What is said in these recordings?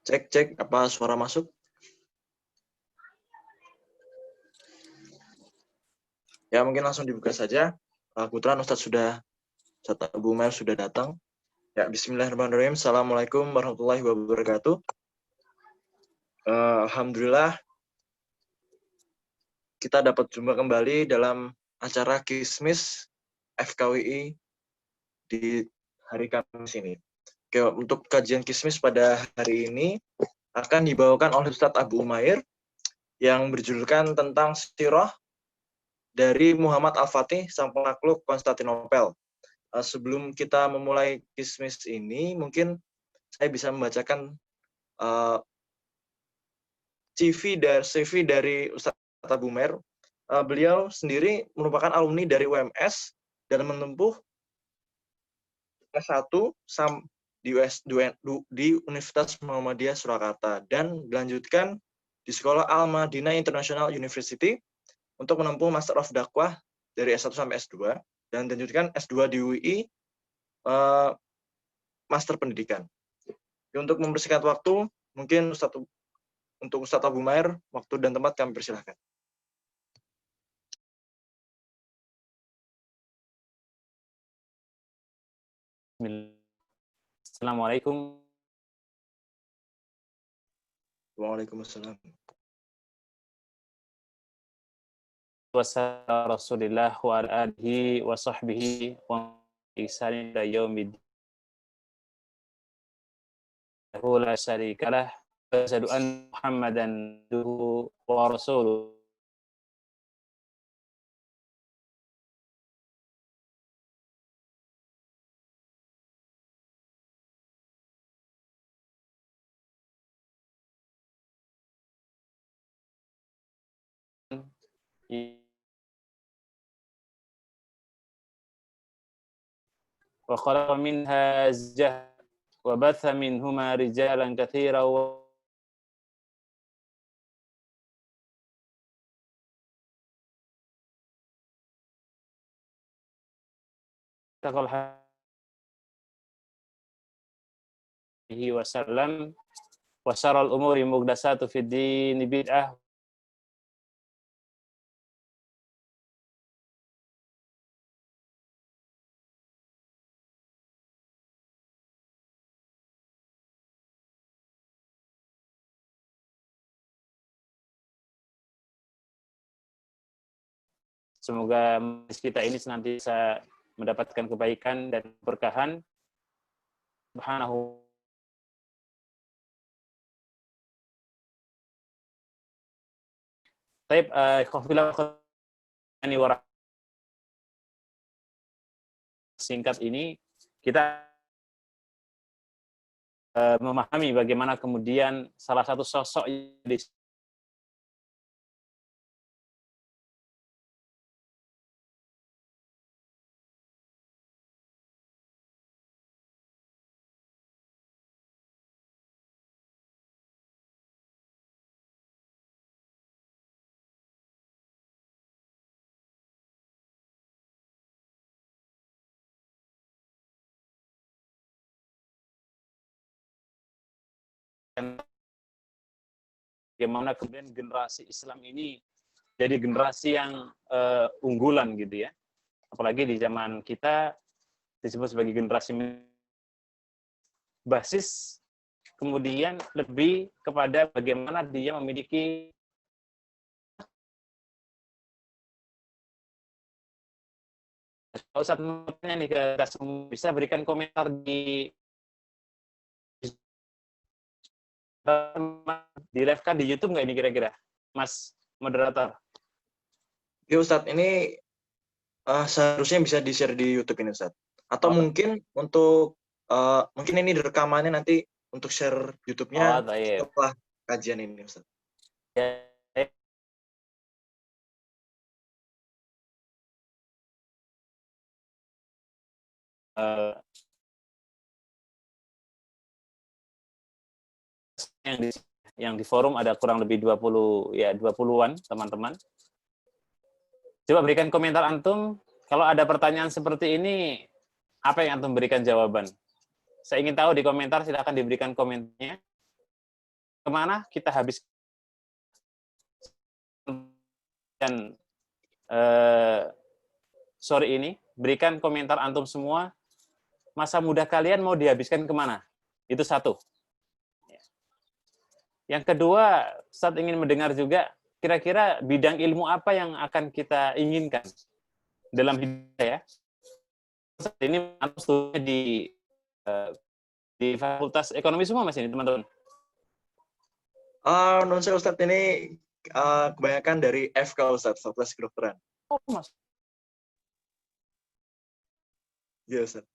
Cek, apa suara masuk? Ya, mungkin langsung dibuka saja. Kebetulan Ustadz Abu Umair sudah datang. Ya, bismillahirrahmanirrahim. Assalamualaikum warahmatullahi wabarakatuh. Alhamdulillah, kita dapat jumpa kembali dalam acara Kismis FKWI di hari Kamis ini. Oke, untuk kajian Kismis pada hari ini akan dibawakan oleh Ustadz Abu Umair yang berjudulkan tentang sirah dari Muhammad Al-Fatih, sang penakluk Konstantinopel. Sebelum kita memulai Kismis ini, mungkin saya bisa membacakan CV dari Ustadz Abu Umair. Beliau sendiri merupakan alumni dari UMS dan menempuh S1 di Universitas Muhammadiyah Surakarta dan dilanjutkan di sekolah Al-Madinah International University untuk menempuh Master of Dakwah dari S1 sampai S2 dan dilanjutkan S2 di UI Master Pendidikan. Untuk mempersingkat waktu, mungkin untuk Ustadz Abu Umair, waktu dan tempat kami persilahkan. Assalamualaikum. Waalaikumsalam. Wassalamualaikum Rasulillah wa alihi wa sahbihi wa ihsanin ila yaumid. La syarikalah wa asyhadu anna Muhammadan abduhu wa rasuluh. Wa khalaqa minha zawjaha wa batha minhuma rijalan katsiran wa taqal alihi wasallam wa syarrul umuri muhdatsatu fid din bid'ah semoga kita ini senantiasa mendapatkan kebaikan dan keberkahan subhanahu. Baik, singkat ini kita memahami bagaimana kemudian salah satu sosok di bagaimana kemudian generasi Islam ini jadi generasi yang unggulan gitu ya. Apalagi di zaman kita disebut sebagai generasi basis kemudian lebih kepada bagaimana dia memiliki Ustaz nih kita semua bisa berikan komentar di live-kan di YouTube nggak ini kira-kira, Mas moderator? Ya Ustadz, ini seharusnya bisa di-share di YouTube ini Ustadz. Atau mungkin untuk mungkin ini rekamannya nanti untuk share YouTube-nya setelah kajian ini Ustadz. Ya. Yang di forum ada kurang lebih 20-an teman-teman. Coba berikan komentar antum, kalau ada pertanyaan seperti ini, apa yang antum berikan jawaban? Saya ingin tahu di komentar, silakan diberikan komentarnya. kemana kita habis dan sore ini, berikan komentar antum semua, masa muda kalian mau dihabiskan kemana? Itu satu. Yang kedua, Ustadz ingin mendengar juga, kira-kira bidang ilmu apa yang akan kita inginkan dalam hidup ya. Saat ini studinya di Fakultas Ekonomi semua Mas ini, teman-teman. Non saya Ustadz ini kebanyakan dari FK Ustadz, Fakultas Kedokteran. Oh, Mas. Iya Ustadz.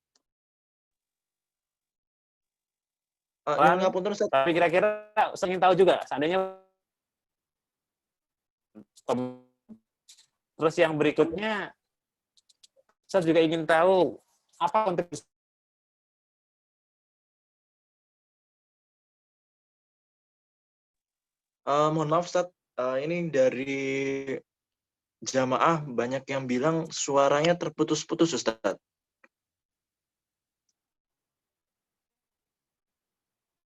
Ngapunten Ustadz. Tapi kira-kira saya ingin tahu juga, seandainya terus yang berikutnya, saya juga ingin tahu apa kontribusi mohon maaf Ustadz, ini dari jamaah banyak yang bilang suaranya terputus-putus Ustadz.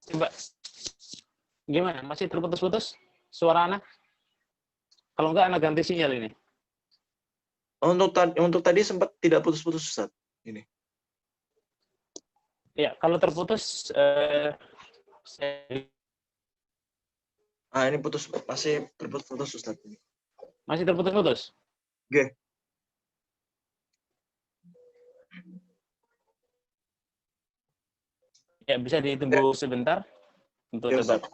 Coba, gimana? Masih terputus-putus suara anak? Kalau enggak, anak ganti sinyal ini. Untuk tadi sempat tidak putus-putus Ustadz. Ini. Ya, kalau terputus, Ini putus, masih terputus-putus Ustadz. masih terputus-putus? Oke. Ya, bisa ditunggu sebentar untuk Ya, coba.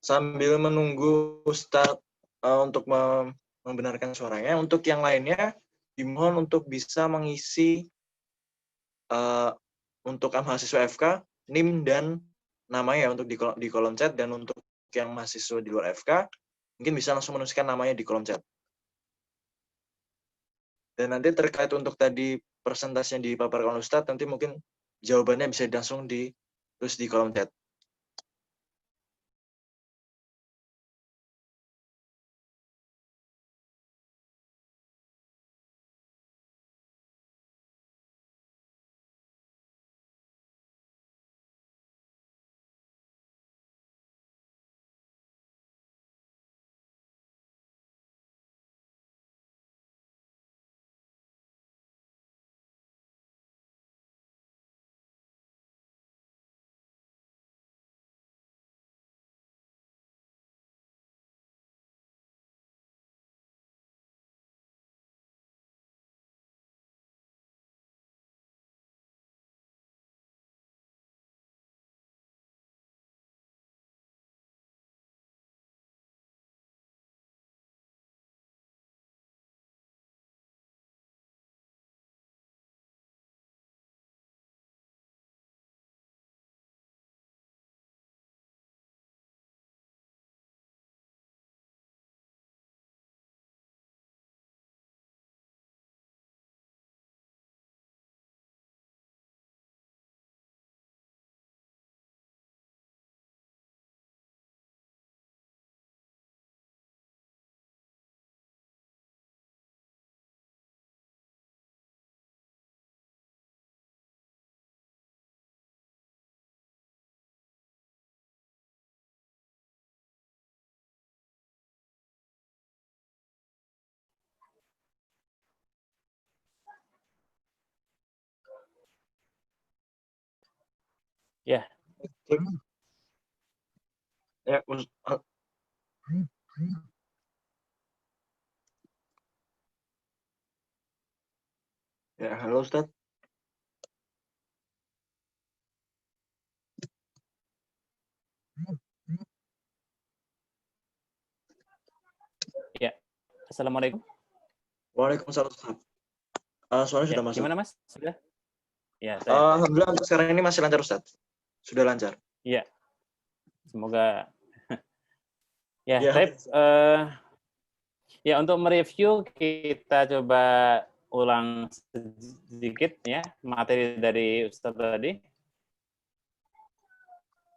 Sambil menunggu Ustadz untuk membenarkan suaranya, untuk yang lainnya dimohon untuk bisa mengisi untuk mahasiswa FK NIM dan namanya untuk di kolom chat, dan untuk yang mahasiswa di luar FK mungkin bisa langsung menuliskan namanya di kolom chat. Dan nanti terkait untuk tadi presentasinya dipaparkan Ustadz, nanti mungkin jawabannya bisa langsung ditulis di kolom chat. Ya. Ya, halo Ustadz. Ya. Assalamualaikum. Waalaikumsalam Ustadz. Suaranya sudah masuk. Gimana Mas? Sudah? Ya, Alhamdulillah untuk sekarang ini masih lancar Ustadz. Sudah lancar. Iya. Semoga ya, Ya. baik. Ya, untuk mereview kita coba ulang sedikit ya materi dari Ustadz tadi.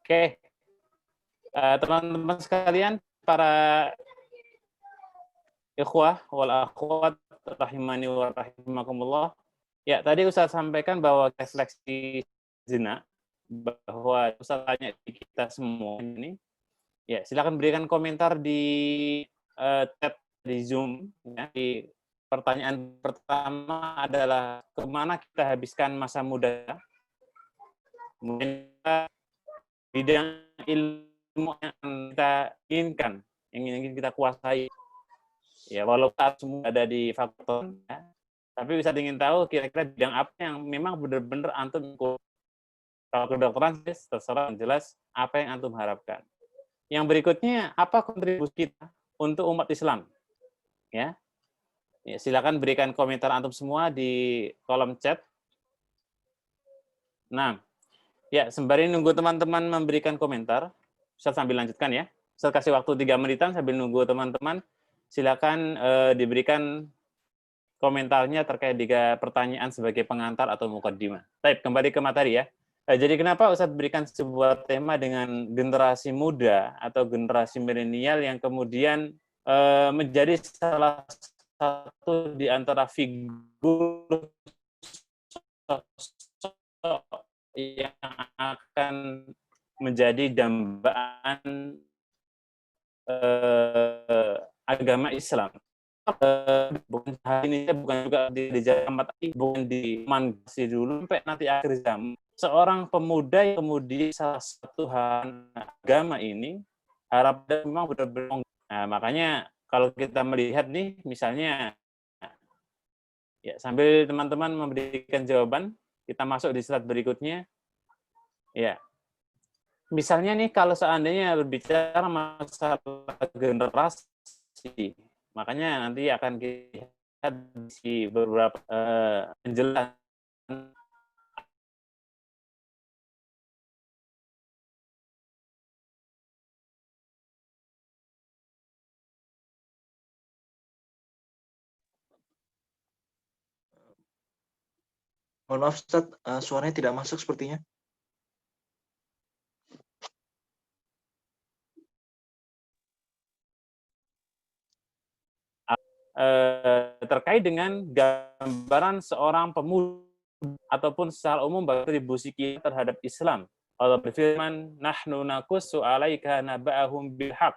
Oke. Teman-teman sekalian, para ikhwah wal akhwat rahimani wa rahimakumullah. Ya, tadi Ustaz sampaikan bahwa seleksi zina, bahwa Ustaz tanya di kita semua ini, Ya, silakan berikan komentar di chat di Zoom. Ya. Di pertanyaan pertama adalah kemana kita habiskan masa muda? Kemudian bidang ilmu yang kita inginkan, yang ingin kita kuasai. Ya, walaupun semua ada di faktor, ya, tapi bisa ingin tahu kira-kira bidang apa yang memang benar-benar antum ikut. Kalau kedokteran, terserah, jelas apa yang antum harapkan. Yang berikutnya, apa kontribusi kita untuk umat Islam? Ya, ya silakan berikan komentar antum semua di kolom chat. Nah, ya sembari nunggu teman-teman memberikan komentar, saya sambil lanjutkan ya. Saya kasih waktu 3 menitan sambil nunggu teman-teman. Silakan diberikan komentarnya terkait 3 pertanyaan sebagai pengantar atau mukaddimah. Baik, kembali ke materi ya. Jadi kenapa Ustadz berikan sebuah tema dengan generasi muda atau generasi milenial yang kemudian menjadi salah satu di antara figur yang akan menjadi dambaan agama Islam. Bukan ini bukan juga di zaman bukan di mandasi dulu sampai nanti akhir zaman. Seorang pemuda yang kemudian salah satu agama ini harapnya memang benar-benar. Nah, makanya kalau kita melihat nih misalnya ya sambil teman-teman memberikan jawaban, kita masuk di slide berikutnya. Ya. Misalnya nih kalau seandainya berbicara masalah generasi, makanya nanti akan kita lihat di beberapa penjelasan. Mohon maaf, Ustaz, suaranya tidak masuk sepertinya. Terkait dengan gambaran seorang pemuda ataupun secara umum kontribusi kita terhadap Islam. Allah berfirman, "Nahnu naqussu 'alaika naba'ahum bil haqq.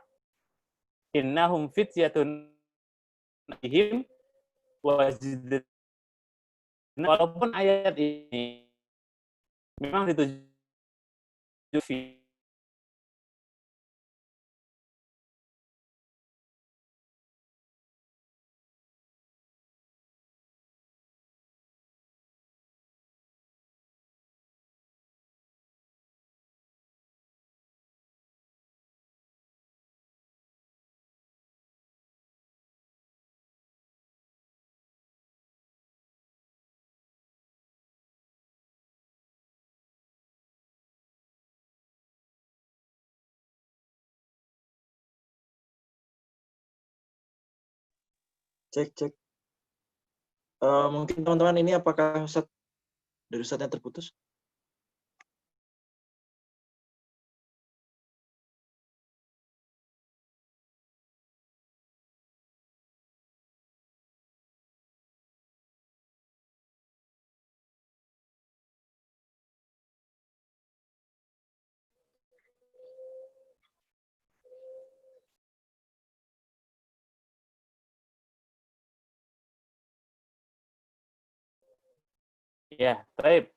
Innahum fityatun ihim wazid." Walaupun ayat ini memang dituju Cek. Mungkin teman-teman ini apakah Ustaz dari Ustaz yang terputus? Ya, baik.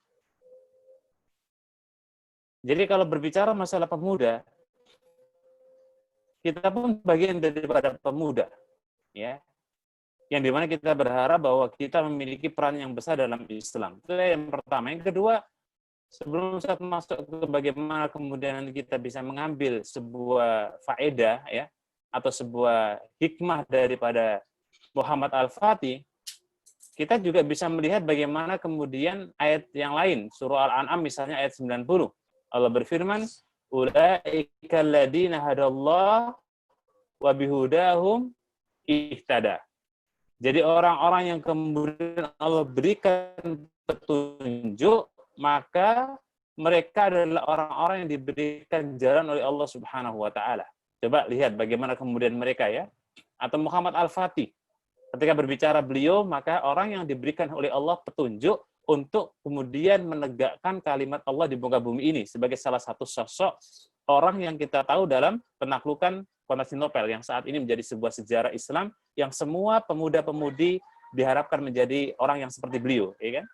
Jadi kalau berbicara masalah pemuda, kita pun bagian daripada pemuda, ya. Yang dimana kita berharap bahwa kita memiliki peran yang besar dalam Islam. Itu yang pertama. Yang kedua, sebelum saya masuk ke bagaimana kemudian kita bisa mengambil sebuah faedah, ya, atau sebuah hikmah daripada Muhammad Al-Fatih, kita juga bisa melihat bagaimana kemudian ayat yang lain, surah Al-An'am misalnya ayat 90. Allah berfirman, "Ulaika alladziina hadallah wa bihudahum ihtada." Jadi orang-orang yang kemudian Allah berikan petunjuk, maka mereka adalah orang-orang yang diberikan jalan oleh Allah Subhanahu wa taala. Coba lihat bagaimana kemudian mereka ya. Atau Muhammad Al-Fatih. Ketika berbicara beliau, maka orang yang diberikan oleh Allah petunjuk untuk kemudian menegakkan kalimat Allah di muka bumi ini sebagai salah satu sosok orang yang kita tahu dalam penaklukan Konstantinopel yang saat ini menjadi sebuah sejarah Islam yang semua pemuda-pemudi diharapkan menjadi orang yang seperti beliau, ya kan?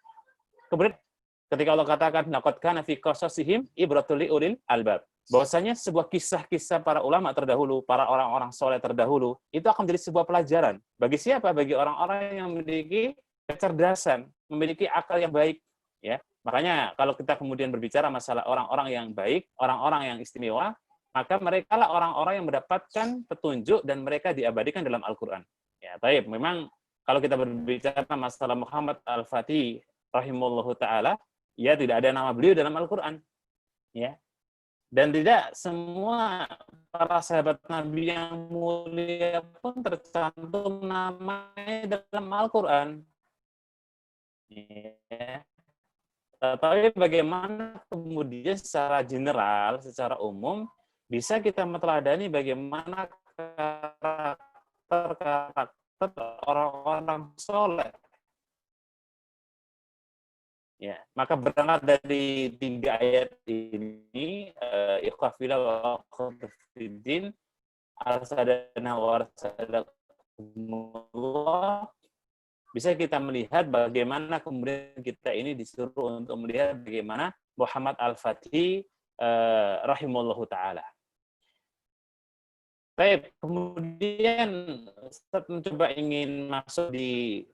Kemudian ketika Allah katakan laqad kana fi qasasihim ibratul liulil albab, bahwasanya sebuah kisah-kisah para ulama terdahulu, para orang-orang soleh terdahulu, itu akan menjadi sebuah pelajaran. Bagi siapa? Bagi orang-orang yang memiliki kecerdasan, memiliki akal yang baik. Ya, makanya kalau kita kemudian berbicara masalah orang-orang yang baik, orang-orang yang istimewa, maka mereka lah orang-orang yang mendapatkan petunjuk dan mereka diabadikan dalam Al-Quran. Ya, baik. Memang kalau kita berbicara masalah Muhammad Al-Fatih rahimahullahu taala, ya tidak ada nama beliau dalam Al-Quran. Ya, dan tidak semua para sahabat Nabi yang mulia pun tercantum namanya dalam Al-Quran. Ya. Tapi bagaimana kemudian secara general, secara umum, bisa kita meneladani bagaimana karakter orang-orang soleh. Ya, maka berangkat dari 3 ayat ini, ikhwafillah wa akhwatiddin, arsadana wa arsadakumullah, bisa kita melihat bagaimana kemudian kita ini disuruh untuk melihat bagaimana Muhammad Al-Fatih rahimahullahu taala. Baik, kemudian Ustaz mencoba ingin masuk di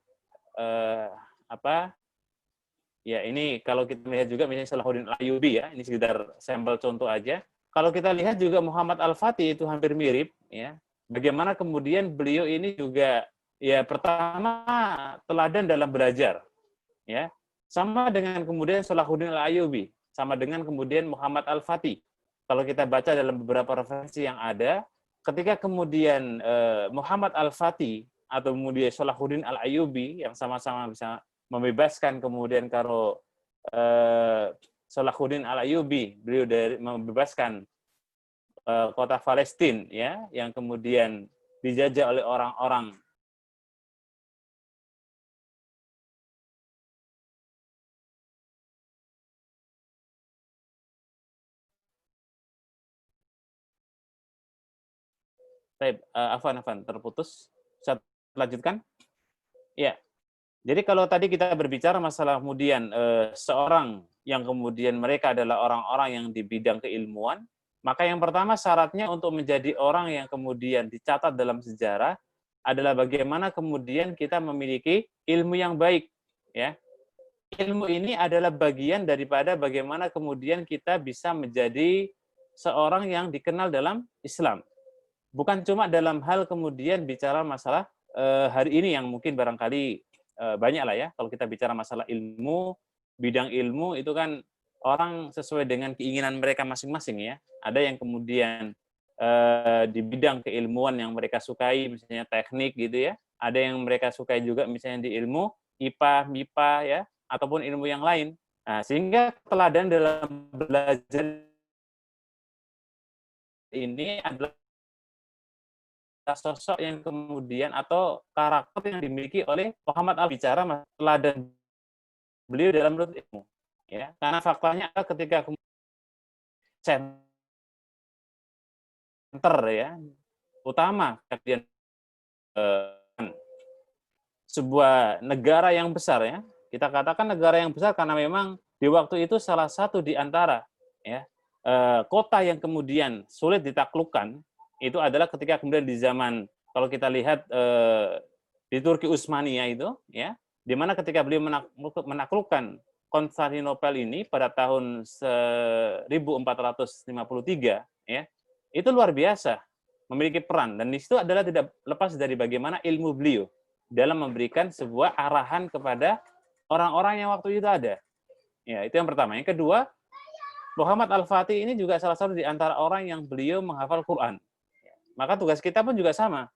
ya ini kalau kita lihat juga misalnya Salahuddin Al-Ayyubi ya, ini sekedar sampel contoh aja. Kalau kita lihat juga Muhammad Al-Fatih itu hampir mirip ya. Bagaimana kemudian beliau ini juga ya pertama teladan dalam belajar ya. Sama dengan kemudian Salahuddin Al-Ayyubi, sama dengan kemudian Muhammad Al-Fatih. Kalau kita baca dalam beberapa referensi yang ada, ketika kemudian Muhammad Al-Fatih atau kemudian Salahuddin Al-Ayyubi yang sama-sama bisa membebaskan kemudian kalau Salahuddin Al-Ayyubi, beliau dari membebaskan kota Palestina ya yang kemudian dijajah oleh orang-orang Afwan terputus. Saya lanjutkan. Ya. Jadi kalau tadi kita berbicara masalah kemudian seorang yang kemudian mereka adalah orang-orang yang di bidang keilmuan, maka yang pertama syaratnya untuk menjadi orang yang kemudian dicatat dalam sejarah adalah bagaimana kemudian kita memiliki ilmu yang baik, ya. Ilmu ini adalah bagian daripada bagaimana kemudian kita bisa menjadi seorang yang dikenal dalam Islam. Bukan cuma dalam hal kemudian bicara masalah hari ini yang mungkin barangkali banyak lah ya, kalau kita bicara masalah ilmu, bidang ilmu itu kan orang sesuai dengan keinginan mereka masing-masing ya. Ada yang kemudian di bidang keilmuan yang mereka sukai, misalnya teknik gitu ya. Ada yang mereka sukai juga misalnya di ilmu IPA, MIPA ya, ataupun ilmu yang lain. Nah, sehingga teladan dalam belajar ini adalah sosok yang kemudian atau karakter yang dimiliki oleh Muhammad Al-Bicara teladan beliau dalam menuntut ilmu ya, karena faktanya ketika center ya utama kemudian sebuah negara yang besar ya, kita katakan negara yang besar karena memang di waktu itu salah satu di antara ya kota yang kemudian sulit ditaklukkan itu adalah ketika kemudian di zaman kalau kita lihat di Turki Utsmaniyah itu ya, di mana ketika beliau menaklukkan Konstantinopel ini pada tahun 1453 ya, itu luar biasa memiliki peran, dan di situ adalah tidak lepas dari bagaimana ilmu beliau dalam memberikan sebuah arahan kepada orang-orang yang waktu itu ada. Ya, itu yang pertama. Yang kedua, Muhammad Al-Fatih ini juga salah satu di antara orang yang beliau menghafal Quran. Maka tugas kita pun juga sama.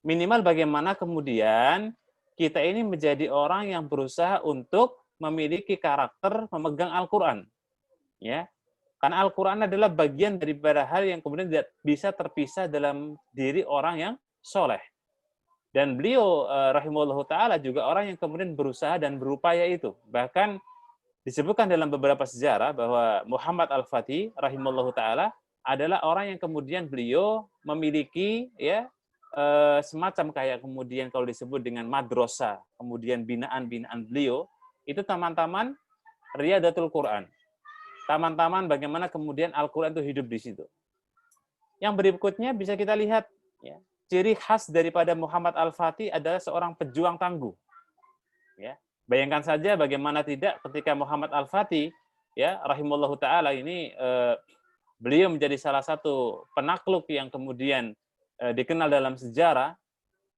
Minimal bagaimana kemudian kita ini menjadi orang yang berusaha untuk memiliki karakter memegang Al-Quran. Ya. Karena Al-Quran adalah bagian daripada hal yang kemudian tidak bisa terpisah dalam diri orang yang soleh. Dan beliau rahimahullah ta'ala juga orang yang kemudian berusaha dan berupaya itu. Bahkan disebutkan dalam beberapa sejarah bahwa Muhammad Al-Fatih rahimahullah ta'ala adalah orang yang kemudian beliau memiliki ya semacam kayak kemudian kalau disebut dengan madrasah, kemudian binaan-binaan beliau itu taman-taman Riyadatul Quran. Taman-taman bagaimana kemudian Al-Quran itu hidup di situ. Yang berikutnya bisa kita lihat ya, ciri khas daripada Muhammad Al-Fatih adalah seorang pejuang tangguh. Ya, bayangkan saja bagaimana tidak ketika Muhammad Al-Fatih ya rahimallahu taala ini beliau menjadi salah satu penakluk yang kemudian dikenal dalam sejarah,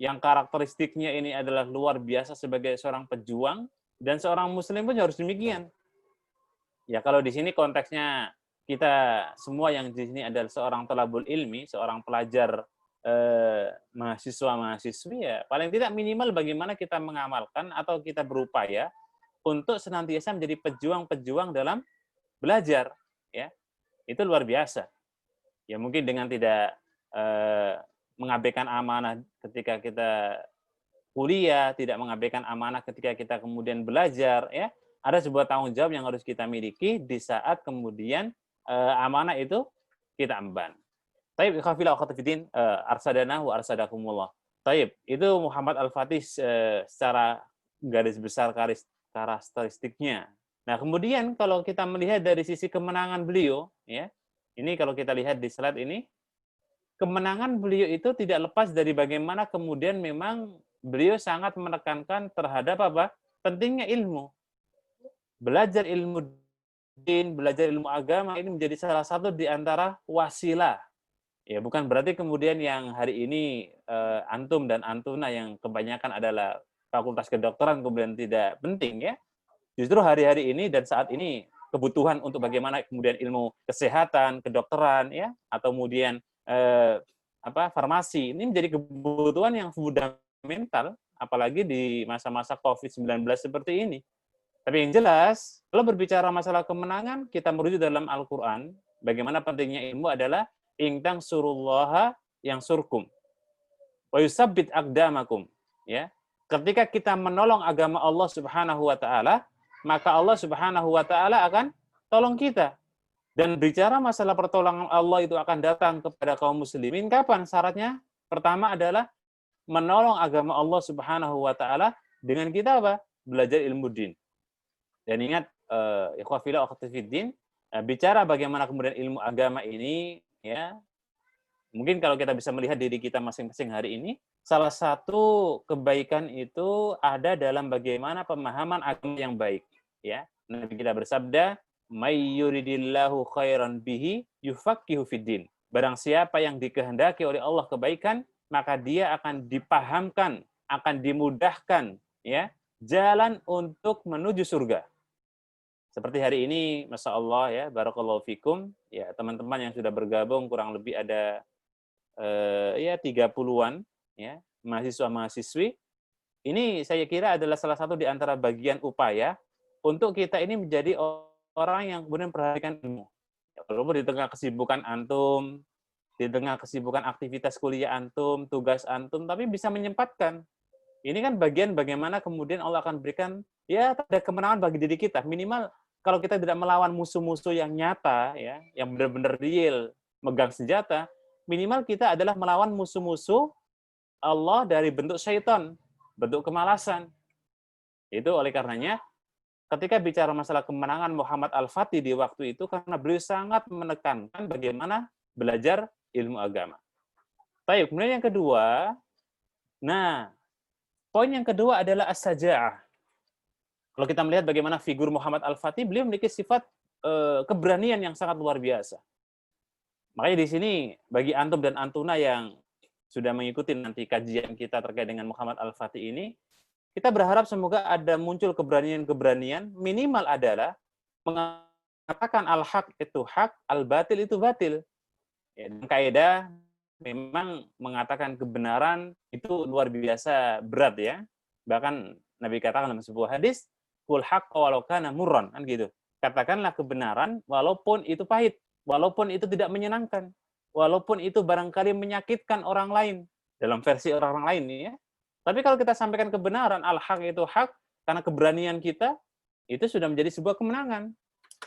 yang karakteristiknya ini adalah luar biasa sebagai seorang pejuang, dan seorang muslim pun harus demikian. Ya kalau di sini konteksnya kita semua yang di sini adalah seorang thalabul ilmi, seorang pelajar mahasiswa-mahasiswi, ya paling tidak minimal bagaimana kita mengamalkan atau kita berupaya untuk senantiasa menjadi pejuang-pejuang dalam belajar, ya. Itu luar biasa. Ya mungkin dengan tidak mengabaikan amanah ketika kita kuliah, tidak mengabaikan amanah ketika kita kemudian belajar, ya. Ada sebuah tanggung jawab yang harus kita miliki di saat kemudian amanah itu kita emban. Taib ikhwafillah wa khatafidin arsadana wa arsadakumullah. Taib, itu Muhammad Al-Fatih secara garis besar karakteristiknya. Nah, kemudian kalau kita melihat dari sisi kemenangan beliau, ya, ini kalau kita lihat di slide ini, kemenangan beliau itu tidak lepas dari bagaimana kemudian memang beliau sangat menekankan terhadap apa? Pentingnya ilmu. Belajar ilmu din, belajar ilmu agama ini menjadi salah satu di antara wasilah. Ya, bukan berarti kemudian yang hari ini antum dan antuna yang kebanyakan adalah fakultas kedokteran kemudian tidak penting, ya. Justru hari-hari ini dan saat ini kebutuhan untuk bagaimana kemudian ilmu kesehatan, kedokteran, ya, atau kemudian farmasi ini menjadi kebutuhan yang fundamental, apalagi di masa-masa COVID-19 seperti ini. Tapi yang jelas, kalau berbicara masalah kemenangan, kita merujuk dalam Al-Quran, bagaimana pentingnya ilmu adalah ingtang surullaha yang surkum, wa yusabbit aqdamakum, ya. Ketika kita menolong agama Allah Subhanahu wa taala, maka Allah Subhanahu wa taala akan tolong kita. Dan bicara masalah pertolongan Allah itu akan datang kepada kaum muslimin kapan? Syaratnya pertama adalah menolong agama Allah Subhanahu wa taala dengan kita apa? Belajar ilmu din. Dan ingat ikhwafillah wa akhwatifiddin, bicara bagaimana kemudian ilmu agama ini, ya. Mungkin kalau kita bisa melihat diri kita masing-masing hari ini, salah satu kebaikan itu ada dalam bagaimana pemahaman agama yang baik, ya. Nabi kita bersabda, "May yuridillahu khairan bihi yufaqihu fiddin." Barang siapa yang dikehendaki oleh Allah kebaikan, maka dia akan dipahamkan, akan dimudahkan, ya, jalan untuk menuju surga. Seperti hari ini, Masya Allah, ya, barakallahu fikum, ya, teman-teman yang sudah bergabung kurang lebih ada ya 30-an, ya, mahasiswa-mahasiswi. Ini saya kira adalah salah satu di antara bagian upaya untuk kita ini menjadi orang yang kemudian perhatikan ilmu. Walaupun di tengah kesibukan antum, di tengah kesibukan aktivitas kuliah antum, tugas antum, tapi bisa menyempatkan. Ini kan bagian bagaimana kemudian Allah akan berikan ya ada kemenangan bagi diri kita. Minimal kalau kita tidak melawan musuh-musuh yang nyata, ya, yang benar-benar real, megang senjata, minimal kita adalah melawan musuh-musuh Allah dari bentuk syaitan, bentuk kemalasan. Itu oleh karenanya, ketika bicara masalah kemenangan Muhammad Al-Fatih di waktu itu, karena beliau sangat menekankan bagaimana belajar ilmu agama. Baik, kemudian yang kedua, poin yang kedua adalah as-saja'ah. Kalau kita melihat bagaimana figur Muhammad Al-Fatih, beliau memiliki sifat keberanian yang sangat luar biasa. Makanya di sini, bagi antum dan antuna yang sudah mengikuti nanti kajian kita terkait dengan Muhammad Al-Fatih ini, kita berharap semoga ada muncul keberanian-keberanian, minimal adalah mengatakan al-haq itu hak, al-batil itu batil. Ya, dan kaidah memang mengatakan kebenaran itu luar biasa berat, ya. Bahkan Nabi katakan dalam sebuah hadis, "Qul haqqa walau kana murran," kan gitu. Katakanlah kebenaran walaupun itu pahit, walaupun itu tidak menyenangkan, walaupun itu barangkali menyakitkan orang lain dalam versi orang lain, ya. Tapi kalau kita sampaikan kebenaran, al-haq itu hak, karena keberanian kita itu sudah menjadi sebuah kemenangan,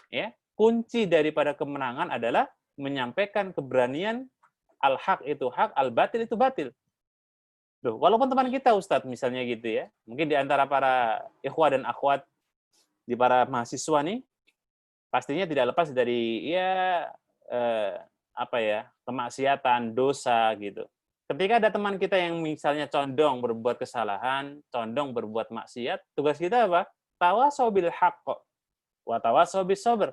ya. Kunci daripada kemenangan adalah menyampaikan keberanian al-haq itu hak, al-batil itu batil. Loh, walaupun teman kita Ustadz misalnya gitu ya, mungkin di antara para ikhwah dan akhwat, di para mahasiswa nih, pastinya tidak lepas dari ya apa ya, kemaksiatan, dosa gitu. Ketika ada teman kita yang misalnya condong berbuat kesalahan, condong berbuat maksiat, tugas kita apa? Tawasau bil haqq wa tawasau bis sabr.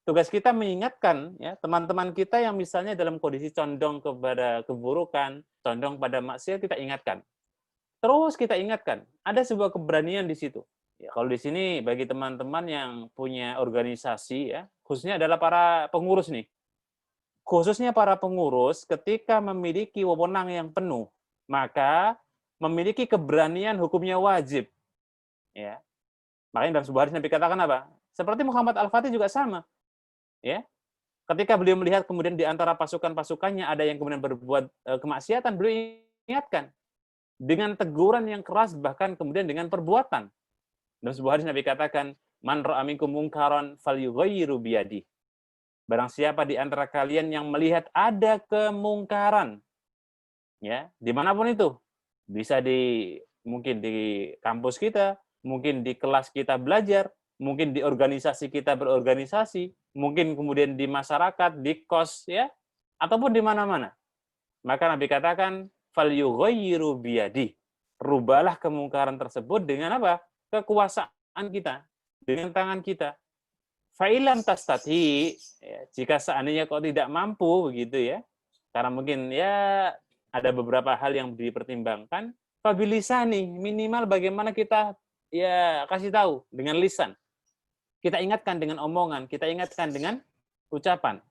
Tugas kita mengingatkan ya teman-teman kita yang misalnya dalam kondisi condong kepada keburukan, condong pada maksiat, kita ingatkan. Terus kita ingatkan, ada sebuah keberanian di situ. Ya, kalau di sini bagi teman-teman yang punya organisasi ya, khususnya adalah para pengurus nih. Khususnya para pengurus ketika memiliki wewenang yang penuh, maka memiliki keberanian hukumnya wajib. Ya. Makanya dalam sebuah hadis Nabi katakan apa? Seperti Muhammad Al-Fatih juga sama. Ya. Ketika beliau melihat kemudian di antara pasukan-pasukannya ada yang kemudian berbuat kemaksiatan, beliau ingatkan dengan teguran yang keras, bahkan kemudian dengan perbuatan. Dalam sebuah hadis Nabi katakan, "Man ra'a minkum munkaran falyughayyiru biyadihi." Barang siapa di antara kalian yang melihat ada kemungkaran, ya, dimanapun itu, bisa mungkin di kampus kita, mungkin di kelas kita belajar, mungkin di organisasi kita berorganisasi, mungkin kemudian di masyarakat, di kos, ya, ataupun di mana-mana. Maka Nabi katakan, falyughayyiru biyadihi. Rubahlah kemungkaran tersebut dengan apa? Kekuasaan kita, dengan tangan kita. Fa'ilam tastati, ya, jika seandainya kau tidak mampu begitu ya, karena mungkin ya ada beberapa hal yang dipertimbangkan, fabilisani, minimal bagaimana kita ya kasih tahu dengan lisan. Kita ingatkan dengan omongan, kita ingatkan dengan ucapan.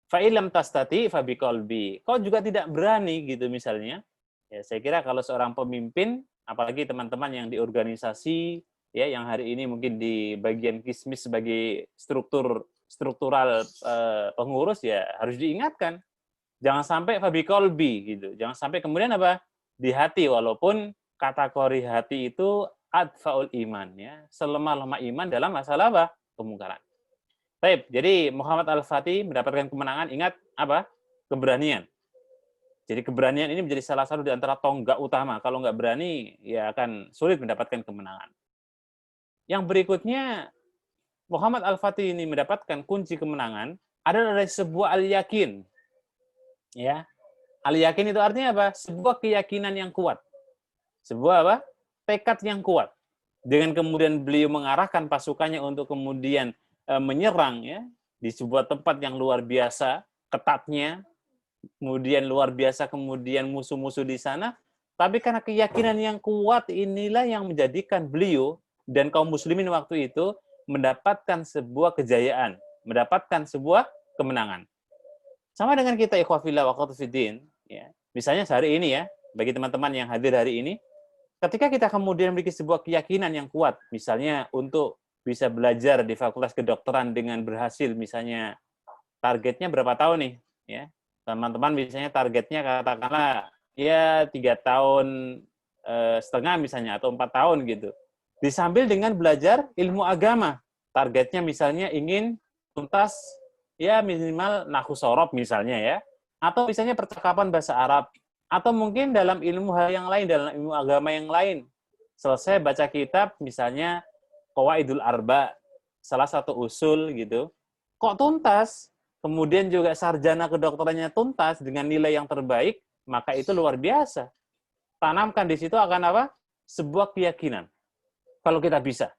Fa'ilam tastati fabiqalbi. Kau juga tidak berani gitu misalnya. Ya, saya kira kalau seorang pemimpin, apalagi teman-teman yang di organisasi ya yang hari ini mungkin di bagian kismis sebagai struktural pengurus ya harus diingatkan. Jangan sampai fabiqalbi gitu. Jangan sampai kemudian apa? Di hati, walaupun kategori hati itu adfaul iman ya, selemah-lemah iman dalam masalah apa? Kemungkaran. Baik, jadi Muhammad Al-Fatih mendapatkan kemenangan, ingat apa? Keberanian. Jadi keberanian ini menjadi salah satu di antara tonggak utama. Kalau nggak berani, ya akan sulit mendapatkan kemenangan. Yang berikutnya, Muhammad Al-Fatih ini mendapatkan kunci kemenangan adalah dari sebuah al-yakin. Ya, al-yakin itu artinya apa? Sebuah keyakinan yang kuat. Sebuah apa? Tekad yang kuat. Dengan kemudian beliau mengarahkan pasukannya untuk kemudian menyerang ya di sebuah tempat yang luar biasa ketatnya, kemudian luar biasa kemudian musuh-musuh di sana, tapi karena keyakinan yang kuat inilah yang menjadikan beliau dan kaum muslimin waktu itu mendapatkan sebuah kejayaan, mendapatkan sebuah kemenangan. Sama dengan kita ikhwah fillah wa akhwat fiddin, ya. Misalnya hari ini ya, bagi teman-teman yang hadir hari ini, ketika kita kemudian memiliki sebuah keyakinan yang kuat, misalnya untuk bisa belajar di Fakultas Kedokteran dengan berhasil, misalnya targetnya berapa tahun nih, ya teman-teman misalnya targetnya katakanlah ya 3 tahun setengah misalnya atau 4 tahun gitu, disambil dengan belajar ilmu agama, targetnya misalnya ingin tuntas ya minimal nahwu shorof misalnya ya, atau misalnya percakapan bahasa Arab, atau mungkin dalam ilmu hal yang lain, dalam ilmu agama yang lain, selesai baca kitab misalnya Qawaidul Arba, salah satu usul gitu, kok tuntas, kemudian juga sarjana kedokterannya tuntas dengan nilai yang terbaik, maka itu luar biasa. Tanamkan di situ akan apa? Sebuah keyakinan. Kalau kita bisa.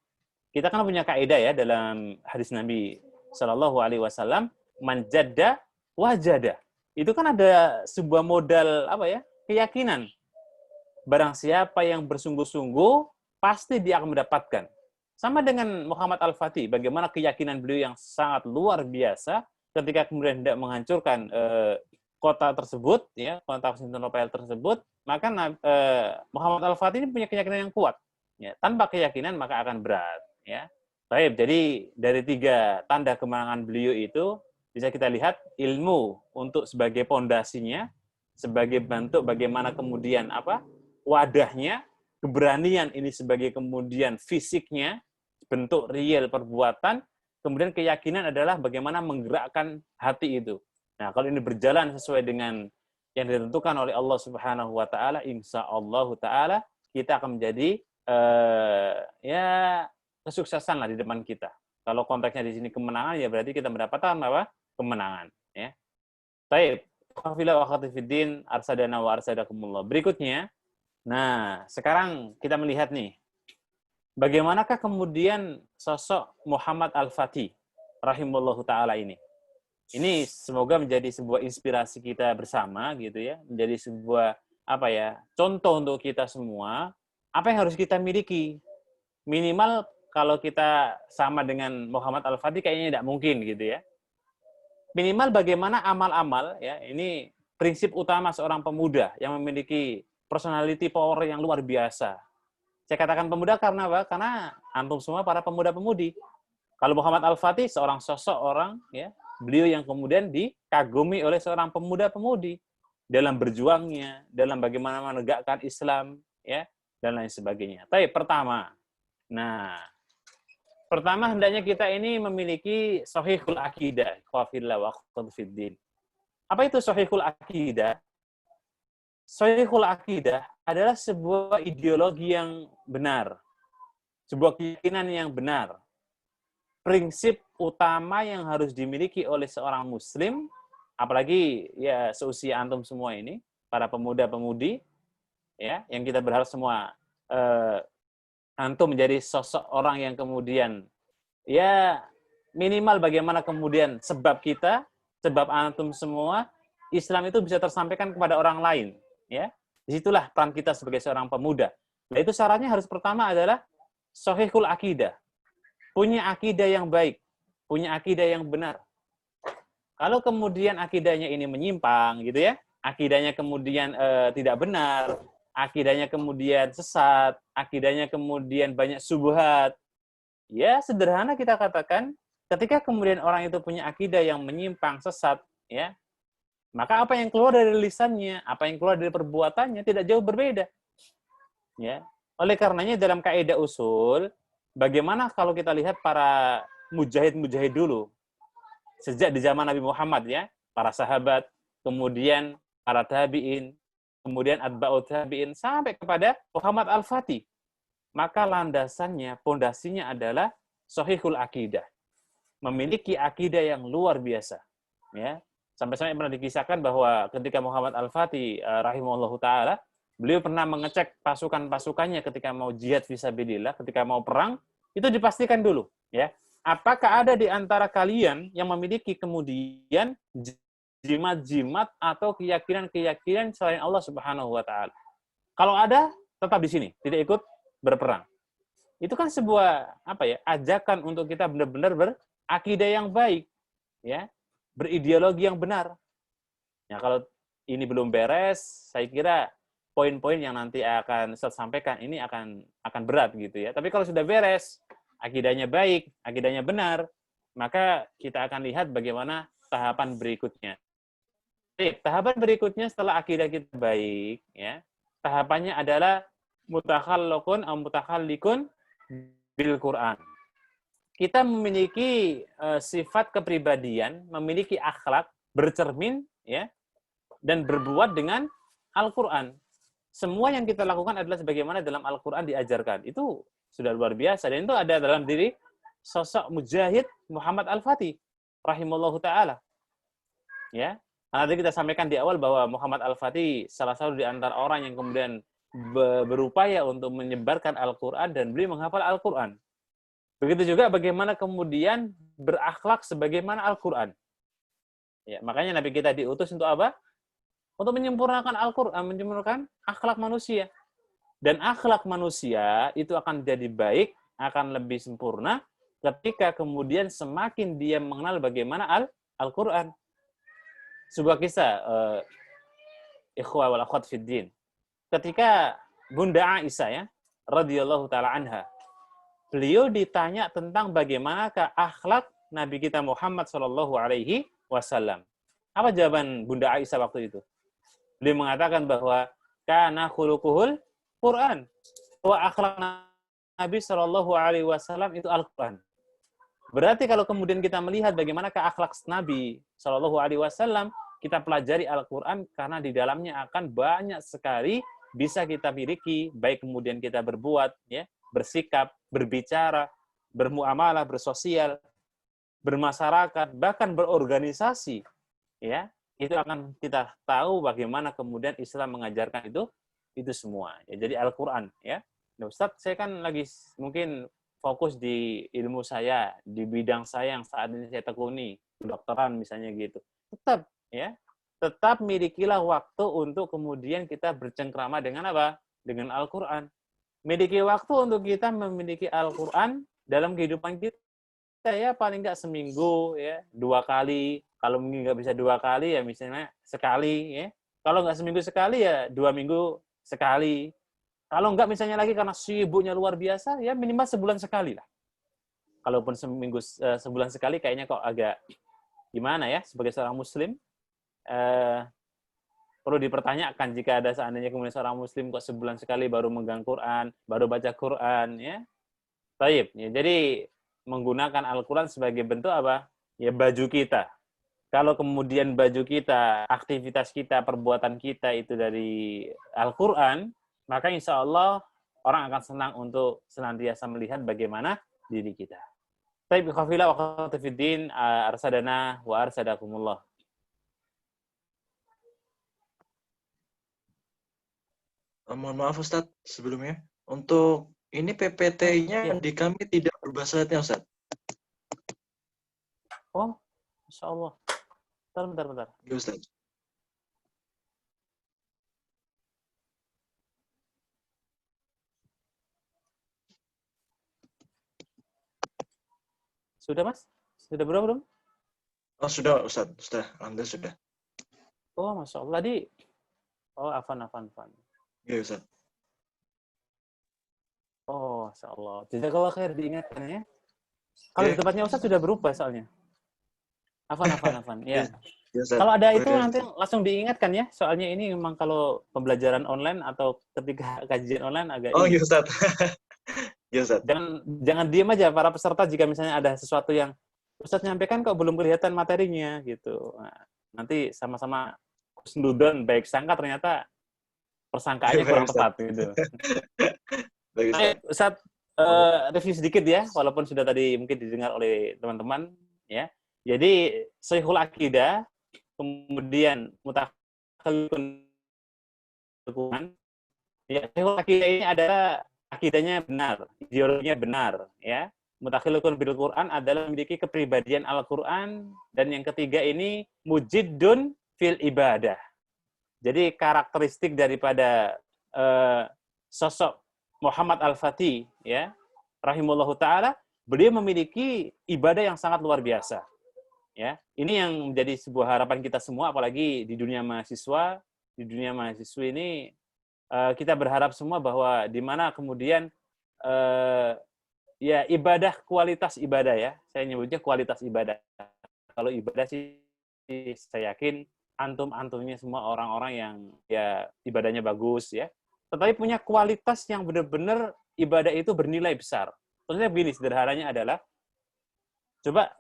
Kita kan punya kaidah ya dalam hadis Nabi Shallallahu Alaihi Wasallam, manjada wajada. Itu kan ada sebuah modal apa ya? Keyakinan. Barang siapa yang bersungguh-sungguh, pasti dia akan mendapatkan. Sama dengan Muhammad Al-Fatih, bagaimana keyakinan beliau yang sangat luar biasa ketika kemudian tidak menghancurkan kota tersebut, ya kota Konstantinopel tersebut, maka Muhammad Al-Fatih ini punya keyakinan yang kuat. Ya, tanpa keyakinan maka akan berat. Ya, baik. Jadi dari 3 tanda kemenangan beliau itu bisa kita lihat ilmu untuk sebagai pondasinya, sebagai bentuk bagaimana kemudian apa wadahnya, keberanian ini sebagai kemudian fisiknya, bentuk real perbuatan, kemudian keyakinan adalah bagaimana menggerakkan hati itu. Nah, kalau ini berjalan sesuai dengan yang ditentukan oleh Allah Subhanahu wa taala, insyaallah taala kita akan menjadi ya kesuksesan lah di depan kita. Kalau konteksnya di sini kemenangan, ya berarti kita mendapatkan apa? Kemenangan, ya. Baik, waqafila wa khatifiddin arsadana wa arsadakumullah. Berikutnya, nah, sekarang kita melihat nih, bagaimanakah kemudian sosok Muhammad Al-Fatih rahimahullahu taala ini? Ini semoga menjadi sebuah inspirasi kita bersama gitu ya, menjadi sebuah apa ya, contoh untuk kita semua, apa yang harus kita miliki. Minimal kalau kita sama dengan Muhammad Al-Fatih kayaknya tidak mungkin gitu ya. Minimal bagaimana amal-amal ya, ini prinsip utama seorang pemuda yang memiliki personality power yang luar biasa. Saya katakan pemuda karena apa? Karena antum semua para pemuda-pemudi. Kalau Muhammad Al-Fatih seorang sosok orang ya, beliau yang kemudian dikagumi oleh seorang pemuda-pemudi dalam berjuangnya, dalam bagaimana menegakkan Islam, ya, dan lain sebagainya. Tapi pertama hendaknya kita ini memiliki sahihul akidah, qafillah wa qadfiddin. Apa itu sahihul akidah? Sahihul akidah adalah sebuah ideologi yang benar, sebuah keyakinan yang benar. Prinsip utama yang harus dimiliki oleh seorang muslim, apalagi ya seusia antum semua ini, para pemuda-pemudi, ya, yang kita berharap semua antum menjadi sosok orang yang kemudian ya minimal bagaimana kemudian sebab antum semua Islam itu bisa tersampaikan kepada orang lain, ya. Disitulah peran kita sebagai seorang pemuda. Nah, itu syaratnya harus pertama adalah sahihul akidah. Punya akidah yang baik, punya akidah yang benar. Kalau kemudian akidahnya ini menyimpang, gitu ya, akidahnya kemudian tidak benar, akidahnya kemudian sesat, akidahnya kemudian banyak syubhat, ya sederhana kita katakan, ketika kemudian orang itu punya akidah yang menyimpang, sesat, ya, maka apa yang keluar dari lisannya, apa yang keluar dari perbuatannya tidak jauh berbeda. Ya. Oleh karenanya dalam kaidah usul, bagaimana kalau kita lihat para mujahid-mujahid dulu, sejak di zaman Nabi Muhammad ya, para sahabat, kemudian para tabi'in, kemudian atba'ut tabi'in, sampai kepada Muhammad Al-Fatih. Maka landasannya, pondasinya adalah sahihul akidah. Memiliki akidah yang luar biasa. Ya. Sampai-sampai pernah dikisahkan bahwa ketika Muhammad Al-Fatih rahimahullahu ta'ala, beliau pernah mengecek pasukan-pasukannya ketika mau jihad fisabilillah, ketika mau perang, itu dipastikan dulu, ya. Apakah ada di antara kalian yang memiliki kemudian jimat-jimat atau keyakinan-keyakinan selain Allah Subhanahu wa taala? Kalau ada, tetap di sini, tidak ikut berperang. Itu kan sebuah ajakan untuk kita benar-benar berakidah yang baik, ya, berideologi yang benar. Ya, kalau ini belum beres, saya kira poin-poin yang nanti akan saya sampaikan ini akan berat gitu ya. Tapi kalau sudah beres, akidahnya baik, akidahnya benar, maka kita akan lihat bagaimana tahapan berikutnya. Tahapan berikutnya setelah akidah kita baik, ya, tahapannya adalah mutakhallaqun atau mutakhallikun bil Quran. Kita memiliki sifat kepribadian, memiliki akhlak, bercermin, ya, dan berbuat dengan Al-Quran. Semua yang kita lakukan adalah sebagaimana dalam Al-Quran diajarkan. Itu sudah luar biasa. Dan itu ada dalam diri sosok mujahid Muhammad Al-Fatih rahimallahu ta'ala. Ya. Nanti kita sampaikan di awal bahwa Muhammad Al-Fatih salah satu di antara orang yang kemudian berupaya untuk menyebarkan Al-Quran dan beliau menghafal Al-Quran. Begitu juga bagaimana kemudian berakhlak sebagaimana Al-Quran. Ya, makanya Nabi kita diutus untuk apa? Untuk menyempurnakan Al-Quran, menyempurnakan akhlak manusia. Dan akhlak manusia itu akan jadi baik, akan lebih sempurna ketika kemudian semakin dia mengenal bagaimana Al-Quran. Sebuah kisah, ikhwah wal akhwat fiddin. Ketika Bunda Aisyah, ya, radhiyallahu ta'ala anha, beliau ditanya tentang bagaimanakah akhlak Nabi kita Muhammad sallallahu alaihi wasallam. Apa jawaban Bunda Aisyah waktu itu? Beliau mengatakan bahwa kana khuluquhul Quran. Bahwa akhlak Nabi sallallahu alaihi wasallam itu Al-Quran. Berarti kalau kemudian kita melihat bagaimana akhlak Nabi Shallallahu Alaihi Wasallam, kita pelajari Al-Quran karena di dalamnya akan banyak sekali bisa kita miliki, baik kemudian kita berbuat, ya, bersikap, berbicara, bermuamalah, bersosial, bermasyarakat, bahkan berorganisasi, ya, itu akan kita tahu bagaimana kemudian Islam mengajarkan itu semua. Ya, jadi Al-Quran, ya. Nah, Ustadz, saya kan lagi mungkin fokus di ilmu saya, di bidang saya yang saat ini saya tekuni, kedokteran misalnya gitu. Tetap, ya, tetap milikilah waktu untuk kemudian kita bercengkrama dengan apa? Dengan Al-Quran. Miliki waktu untuk kita memiliki Al-Quran dalam kehidupan kita, ya paling nggak seminggu, ya 2 kali. Kalau mungkin nggak bisa 2 kali, ya misalnya sekali, ya. Kalau nggak seminggu sekali, ya 2 minggu sekali. Kalau nggak misalnya lagi karena sibuknya luar biasa, ya minimal sebulan sekali lah. Kalaupun sebulan sekali kayaknya kok agak gimana ya, sebagai seorang muslim, perlu dipertanyakan jika ada seandainya kemudian seorang muslim kok sebulan sekali baru megang Quran, baru baca Quran, ya. Baik, ya, jadi menggunakan Al-Quran sebagai bentuk apa? Ya baju kita. Kalau kemudian baju kita, aktivitas kita, perbuatan kita itu dari Al-Quran, maka insya Allah orang akan senang untuk senantiasa melihat bagaimana diri kita. Taib khafila wa khatifiddin arsadana wa arsadakumullah. Mohon maaf Ustadz, sebelumnya. Untuk ini PPT-nya Ya. di kami tidak berbahasa Latin, Ustadz. Oh, insya Allah. Bentar. Ya, Ustadz. Sudah, Mas? Sudah berapa belum? Oh, sudah, Ustadz. Sudah. Alhamdulillah sudah. Oh, Masya Allah. Oh, afan. Ya, Ustadz. Oh, Masya Allah. Jazakallah khair, diingatkan ya. Kalau Ya. di tempatnya Ustaz sudah berubah soalnya. Afan. Ya. Ya, Ustadz. Kalau ada itu Oke. nanti langsung diingatkan ya. Soalnya ini memang kalau pembelajaran online atau ketika kajian online agak Oh, ini. ya, Ustadz. Ya, Ustadz. Jangan diam aja para peserta jika misalnya ada sesuatu yang Ustaz nyampaikan kok belum kelihatan materinya gitu. Nah, nanti sama-sama kusnudon baik sangka ternyata persangkaannya kurang tepat gitu. Baik, Baik, Ustadz. Ustaz, review sedikit ya, walaupun sudah tadi mungkin didengar oleh teman-teman ya. Jadi Shaykhul Aqidah, kemudian Mutakhallifun ya, Shaykhul Aqidah ini adalah akidahnya benar, ideologinya benar ya. Mutakhallifun bil Quran adalah memiliki kepribadian Al-Quran, dan yang ketiga ini mujiddun fil ibadah. Jadi karakteristik daripada sosok Muhammad Al-Fatih ya, rahimahullahu taala, beliau memiliki ibadah yang sangat luar biasa. Ya, ini yang menjadi sebuah harapan kita semua, apalagi di dunia mahasiswa. Di dunia mahasiswa ini kita berharap semua bahwa di mana kemudian ya ibadah, kualitas ibadah ya, saya nyebutnya kualitas ibadah. Kalau ibadah sih saya yakin antum-antumnya semua orang-orang yang ya ibadahnya bagus ya, tetapi punya kualitas yang benar-benar ibadah itu bernilai besar. Maksudnya begini, sederhananya adalah, coba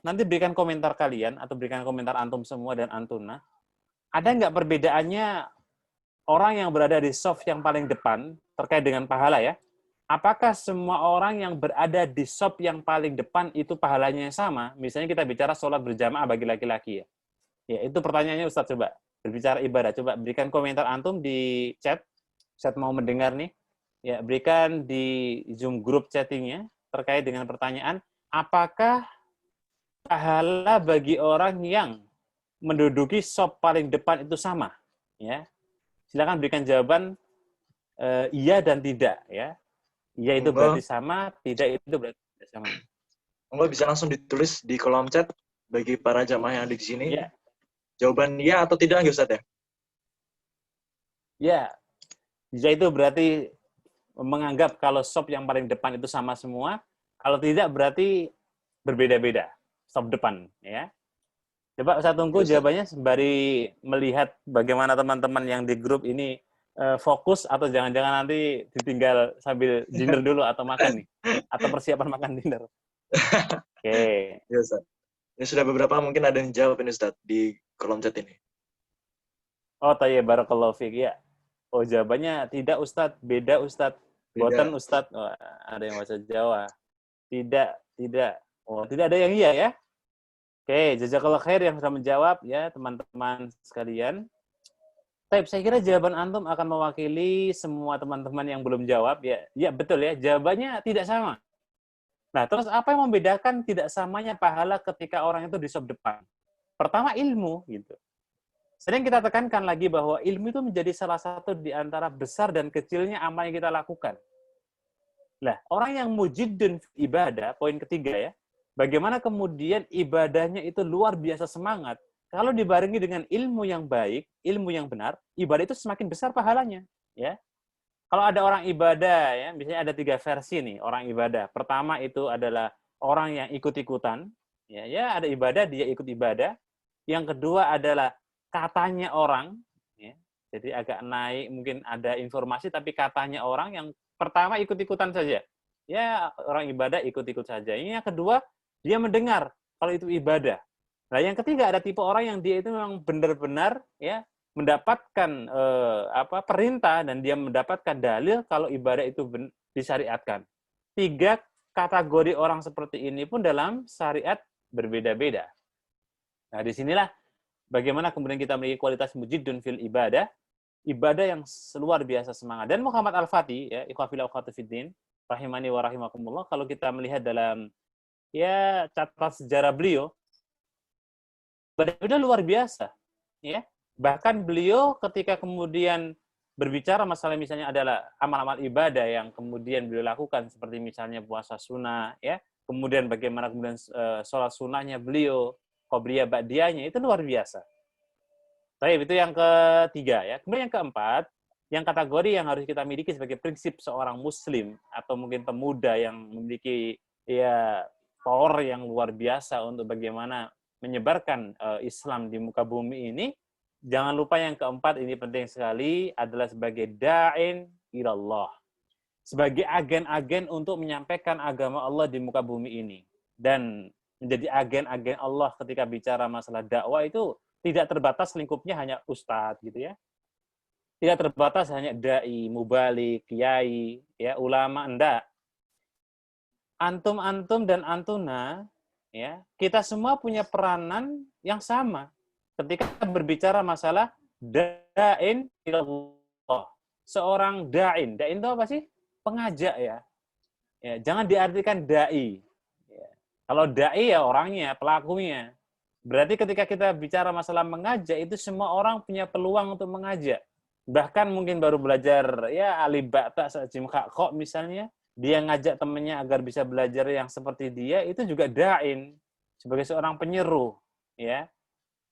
nanti berikan komentar kalian, atau berikan komentar antum semua dan antuna, ada nggak perbedaannya orang yang berada di saf yang paling depan terkait dengan pahala ya? Apakah semua orang yang berada di saf yang paling depan itu pahalanya yang sama? Misalnya kita bicara sholat berjamaah bagi laki-laki ya. Ya, itu pertanyaannya Ustaz, coba. Berbicara ibadah, coba berikan komentar antum di chat. Ustaz mau mendengar nih. Ya, berikan di Zoom group chattingnya terkait dengan pertanyaan, apakah pahala bagi orang yang menduduki saf paling depan itu sama? Ya. Silakan berikan jawaban iya dan tidak ya. Iya itu berarti sama, tidak itu berarti tidak sama. Monggo bisa langsung ditulis di kolom chat bagi para jamaah yang ada di sini. Ya. Jawaban iya atau tidak, Ustaz ya? Ya. Iya itu berarti menganggap kalau sop yang paling depan itu sama semua. Kalau tidak berarti berbeda-beda sop depan ya. Coba saya tunggu jawabannya sembari melihat bagaimana teman-teman yang di grup ini fokus, atau jangan-jangan nanti ditinggal sambil dinner dulu atau makan nih, atau persiapan makan dinner. Oke. Ya, Ustaz. Ini sudah beberapa mungkin ada yang jawab ini Ustaz di kolom chat ini. Oh, tayyib barakallahu fiik ya. Oh, jawabannya tidak Ustadz, beda Ustadz. Beda. Boten Ustadz. Oh, ada yang bahasa Jawa. Tidak, tidak. Oh, tidak ada yang iya ya. Oke, jazakallah khair yang sudah menjawab ya, teman-teman sekalian. Taib, saya kira jawaban antum akan mewakili semua teman-teman yang belum jawab ya. Ya, betul ya. Jawabannya tidak sama. Nah, terus apa yang membedakan tidak samanya pahala ketika orang itu di sop depan? Pertama ilmu gitu. Sering kita tekankan lagi bahwa ilmu itu menjadi salah satu di antara besar dan kecilnya amal yang kita lakukan. Nah, orang yang mujidun ibadah, poin ketiga ya, bagaimana kemudian ibadahnya itu luar biasa semangat, kalau dibarengi dengan ilmu yang baik, ilmu yang benar, ibadah itu semakin besar pahalanya. Ya, kalau ada orang ibadah, ya, misalnya ada 3 versi nih orang ibadah. Pertama itu adalah orang yang ikut-ikutan, ya ada ibadah dia ikut ibadah. Yang kedua adalah katanya orang, ya, jadi agak naik mungkin ada informasi tapi katanya orang yang pertama ikut-ikutan saja, ya orang ibadah ikut-ikut saja. Ini yang kedua dia mendengar kalau itu ibadah. Nah yang ketiga ada tipe orang yang dia itu memang benar-benar ya mendapatkan perintah dan dia mendapatkan dalil kalau ibadah itu disyariatkan. 3 kategori orang seperti ini pun dalam syariat berbeda-beda. Nah, disinilah bagaimana kemudian kita memiliki kualitas mujidun fil ibadah, ibadah yang luar biasa semangat. Dan Muhammad Al-Fatih, ya, ikhwafil akhwatifiddin, rahimani wa rahimakumullah, kalau kita melihat dalam ya catatan sejarah beliau, ibadah luar biasa, ya. Bahkan beliau ketika kemudian berbicara masalah misalnya adalah amal-amal ibadah yang kemudian beliau lakukan seperti misalnya puasa sunnah, ya, kemudian bagaimana kemudian sholat sunnahnya beliau, qobliyah ba'diyahnya itu luar biasa. Baik, itu yang ketiga ya. Kemudian yang keempat, yang kategori yang harus kita miliki sebagai prinsip seorang muslim atau mungkin pemuda yang memiliki ya power yang luar biasa untuk bagaimana menyebarkan Islam di muka bumi ini. Jangan lupa yang keempat, ini penting sekali, adalah sebagai da'in ilallah. Sebagai agen-agen untuk menyampaikan agama Allah di muka bumi ini. Dan menjadi agen-agen Allah ketika bicara masalah dakwah itu tidak terbatas lingkupnya hanya ustadz gitu ya. Tidak terbatas hanya dai, mubalik, kiai, ya, ulama, enggak. Antum-antum dan antuna, ya, kita semua punya peranan yang sama ketika berbicara masalah da'in ilallah. Seorang da'in itu apa sih? Pengajak ya. Ya, jangan diartikan dai. Ya. Kalau dai ya orangnya, pelakunya. Berarti ketika kita bicara masalah mengajak, itu semua orang punya peluang untuk mengajak. Bahkan mungkin baru belajar ya alif ba ta jim kha kha misalnya, dia ngajak temannya agar bisa belajar yang seperti dia, itu juga da'in sebagai seorang penyeru, ya.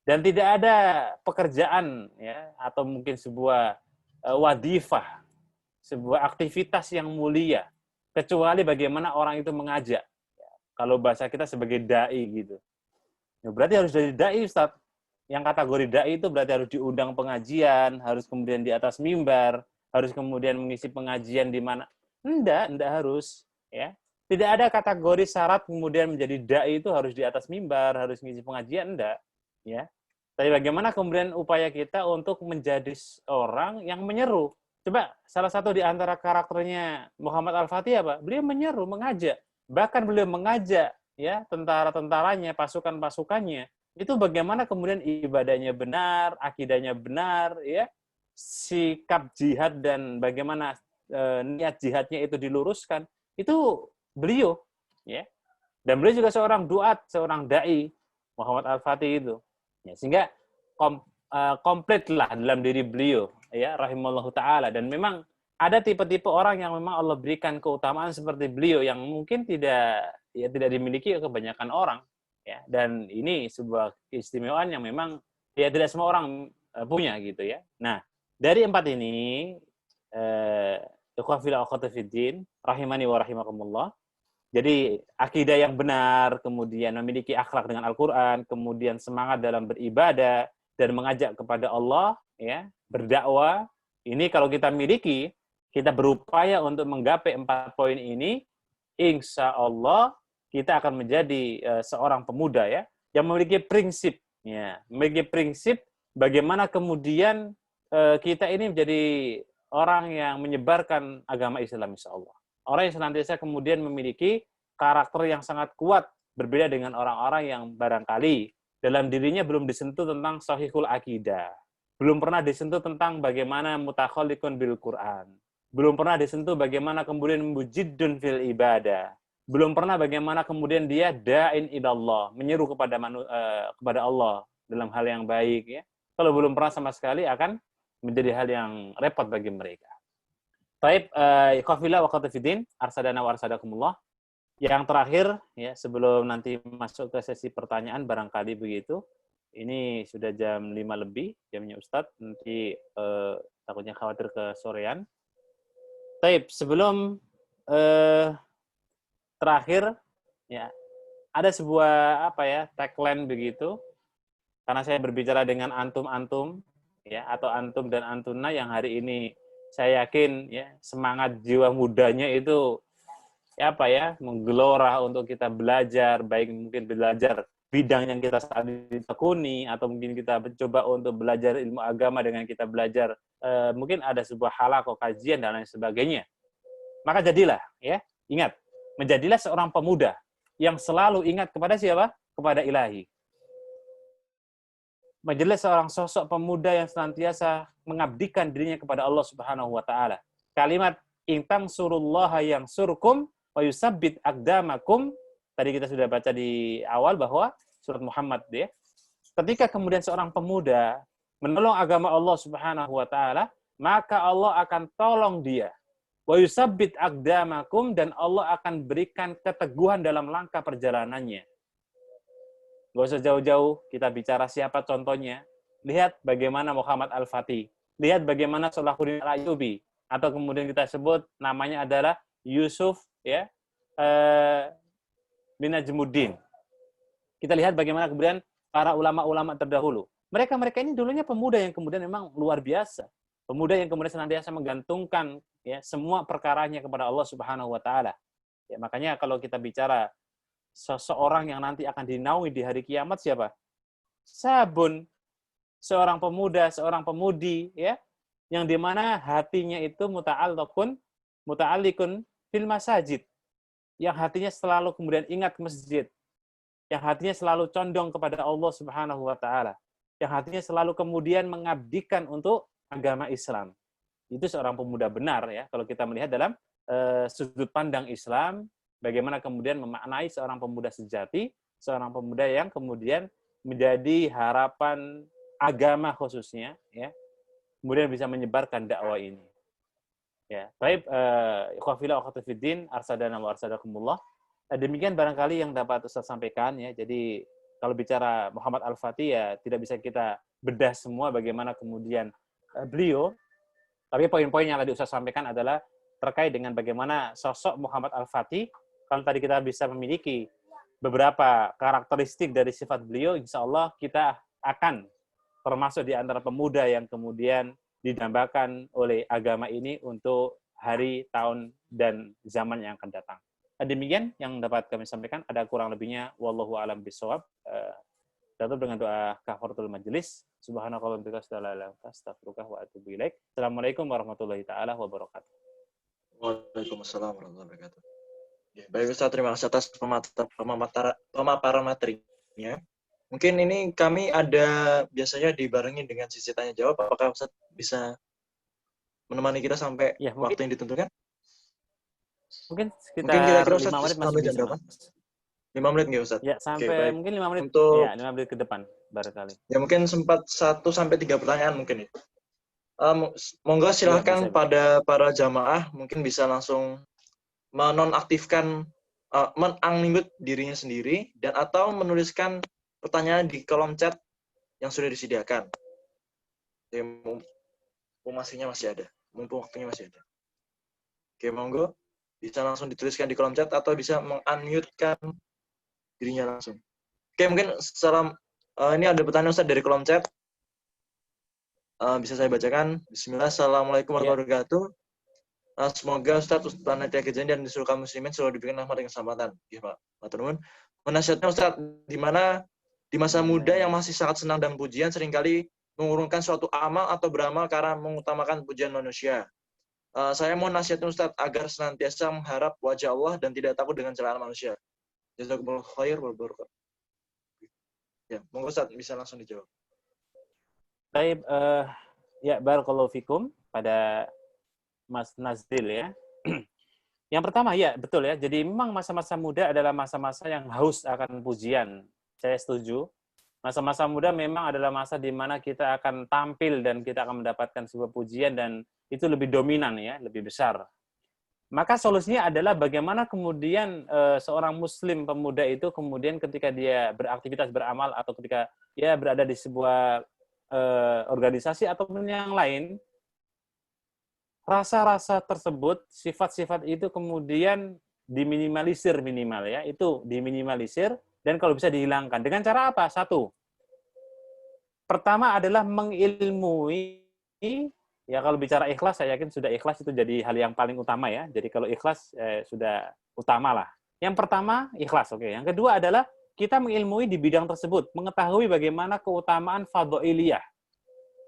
Dan tidak ada pekerjaan ya atau mungkin sebuah wadifah, sebuah aktivitas yang mulia kecuali bagaimana orang itu mengajak. Kalau bahasa kita sebagai dai gitu. Ya, berarti harus dari dai, Ustaz. Yang kategori dai itu berarti harus diundang pengajian, harus kemudian di atas mimbar, harus kemudian mengisi pengajian di mana. Enggak harus, ya. Tidak ada kategori syarat kemudian menjadi dai itu harus di atas mimbar, harus mengisi pengajian, enggak, ya. Tapi bagaimana kemudian upaya kita untuk menjadi orang yang menyeru. Coba salah satu di antara karakternya Muhammad Al-Fatih apa? Beliau menyeru, mengajak. Bahkan beliau mengajak ya tentara-tentaranya, pasukan-pasukannya. Itu bagaimana kemudian ibadahnya benar, akidahnya benar, ya. Sikap jihad dan bagaimana niat jihadnya itu diluruskan. Itu beliau, ya. Dan beliau juga seorang duat, seorang dai, Muhammad Al-Fatih itu. Ya, sehingga komplit lah dalam diri beliau, ya, rahimallahu ta'ala. Dan memang ada tipe-tipe orang yang memang Allah berikan keutamaan seperti beliau yang mungkin tidak dimiliki kebanyakan orang, ya. Dan ini sebuah keistimewaan yang memang ya tidak semua orang punya gitu ya. Nah, dari 4 ini ikhwafil akhwatifiddin rahimani wa rahimakumullah. Jadi akidah yang benar, kemudian memiliki akhlak dengan Al-Qur'an, kemudian semangat dalam beribadah dan mengajak kepada Allah, ya, berdakwah. Ini kalau kita miliki, kita berupaya untuk menggapai 4 poin ini, insya Allah kita akan menjadi seorang pemuda ya yang memiliki prinsip, memiliki prinsip bagaimana kemudian kita ini menjadi orang yang menyebarkan agama Islam, insya Allah. Orang yang senantiasa kemudian memiliki karakter yang sangat kuat, berbeda dengan orang-orang yang barangkali dalam dirinya belum disentuh tentang sahihul akidah, belum pernah disentuh tentang bagaimana mutakhaliqun bil Quran, belum pernah disentuh bagaimana kemudian mujiddun fil ibadah, belum pernah bagaimana kemudian dia da'in ilallah, menyeru kepada Allah dalam hal yang baik ya. Kalau belum pernah sama sekali akan menjadi hal yang repot bagi mereka. Taib, ikhwafillah wa qatafidin, arsadana wa arsadakumullah. Yang terakhir, ya sebelum nanti masuk ke sesi pertanyaan, barangkali begitu. Ini sudah jam 5 lebih, jamnya Ustadz. Nanti takutnya khawatir kesorean. Taib, sebelum terakhir, ya ada sebuah tagline begitu. Karena saya berbicara dengan antum-antum, ya atau antum dan antuna yang hari ini saya yakin ya semangat jiwa mudanya itu menggelora untuk kita belajar, baik mungkin belajar bidang yang kita saat ini tekuni atau mungkin kita mencoba untuk belajar ilmu agama dengan kita belajar mungkin ada sebuah halaqah kajian dan lain sebagainya. Maka jadilah ya, ingat, menjadilah seorang pemuda yang selalu ingat kepada siapa? Kepada Ilahi. Menjadi seorang sosok pemuda yang senantiasa mengabdikan dirinya kepada Allah Subhanahu wa taala. Kalimat intang surullaha yang surkum wa yusabbit aqdamakum, tadi kita sudah baca di awal bahwa surat Muhammad ya. Ketika kemudian seorang pemuda menolong agama Allah Subhanahu wa taala, maka Allah akan tolong dia. Wa yusabbit aqdamakum, dan Allah akan berikan keteguhan dalam langkah perjalanannya. Gak usah jauh-jauh, kita bicara siapa contohnya. Lihat bagaimana Muhammad Al-Fatih. Lihat bagaimana Salahuddin Al-Ayyubi. Atau kemudian kita sebut namanya adalah Yusuf ya, bin Najmuddin. Kita lihat bagaimana kemudian para ulama-ulama terdahulu. Mereka ini dulunya pemuda yang kemudian memang luar biasa. Pemuda yang kemudian senantiasa menggantungkan ya semua perkaranya kepada Allah Subhanahu wa taala. Ya, makanya kalau kita bicara seseorang yang nanti akan dinaungi di hari kiamat siapa? Sabun, seorang pemuda, seorang pemudi, ya, yang dimana hatinya itu muta'alliqun fil masajid, yang hatinya selalu kemudian ingat masjid, yang hatinya selalu condong kepada Allah Subhanahu wa taala, yang hatinya selalu kemudian mengabdikan untuk agama Islam. Itu seorang pemuda benar ya, kalau kita melihat dalam sudut pandang Islam. Bagaimana kemudian memaknai seorang pemuda sejati, seorang pemuda yang kemudian menjadi harapan agama khususnya, ya, kemudian bisa menyebarkan dakwah ini. Ya, baik, ikhwafillah wa khatifiddin, arsadana wa arsadakumullah. Demikian barangkali yang dapat Ustaz sampaikan ya. Jadi kalau bicara Muhammad Al-Fatih ya tidak bisa kita bedah semua bagaimana kemudian beliau. Tapi poin-poin yang tadi Ustaz sampaikan adalah terkait dengan bagaimana sosok Muhammad Al-Fatih. Kalau tadi kita bisa memiliki beberapa karakteristik dari sifat beliau, insya Allah kita akan termasuk di antara pemuda yang kemudian didambakan oleh agama ini untuk hari, tahun, dan zaman yang akan datang. Demikian yang dapat kami sampaikan. Ada kurang lebihnya, wallahu a'lam bishawab. Tutup dengan doa kafaratul majelis. Subhanakallahumma wa bihamdika astaghfiruka wa atubu ilaik. Assalamualaikum warahmatullahi taala wabarakatuh. Waalaikumsalam warahmatullahi wabarakatuh. Ya, baik Ustaz, terima kasih atas pemaparan materinya. Mungkin ini kami ada biasanya dibarengi dengan sesi tanya jawab. Apakah Ustaz bisa menemani kita sampai ya, waktu yang ditentukan? Mungkin sekitar kira-kira Ustaz 5 menit masih sampai jam bisa. berapa? 5 menit nggak Ustaz? Ya, sampai mungkin 5 menit. Untuk, ya, 5 menit ke depan barangkali. Ya, mungkin sempat 1-3 pertanyaan mungkin ya. Monggo silahkan bisa. Pada para jamaah mungkin bisa langsung menonaktifkan, men-unmute dirinya sendiri dan atau menuliskan pertanyaan di kolom chat yang sudah disediakan. Ya, mumpung waktunya masih ada. Oke, monggo bisa langsung dituliskan di kolom chat atau bisa meng-unmute-kan dirinya langsung. Oke, mungkin ini ada pertanyaan Ustaz dari kolom chat. Bisa saya bacakan. Bismillah, assalamualaikum warahmatullahi wabarakatuh. Semoga Ustaz panitia kajian dan di seluruh kaum muslimin selalu diberikan rahmat dan keselamatan. Ya, Pak. Matur nuwun. Menasihatnya Ustaz, di mana di masa muda yang masih sangat senang dan pujian seringkali mengurungkan suatu amal atau beramal karena mengutamakan pujian manusia. Saya mau nasihatnya Ustaz agar senantiasa mengharap wajah Allah dan tidak takut dengan celaan manusia. Jazakumullah khair wal barakatuh. Ya, monggo Ustaz bisa langsung dijawab. Baik, ya barakallahu fikum pada Mas Nazril ya. Yang pertama ya betul ya. Jadi memang masa-masa muda adalah masa-masa yang haus akan pujian. Saya setuju. Masa-masa muda memang adalah masa di mana kita akan tampil dan kita akan mendapatkan sebuah pujian dan itu lebih dominan ya, lebih besar. Maka solusinya adalah bagaimana kemudian seorang muslim pemuda itu kemudian ketika dia beraktivitas beramal atau ketika dia berada di sebuah organisasi ataupun yang lain, rasa-rasa tersebut, sifat-sifat itu kemudian diminimalisir minimal ya, itu diminimalisir dan kalau bisa dihilangkan. Dengan cara apa? Satu, pertama adalah mengilmui, ya kalau bicara ikhlas, saya yakin sudah ikhlas itu jadi hal yang paling utama ya. Jadi kalau ikhlas sudah utama lah. Yang pertama, ikhlas. Oke. Yang kedua adalah kita mengilmui di bidang tersebut, mengetahui bagaimana keutamaan fadhiliyah.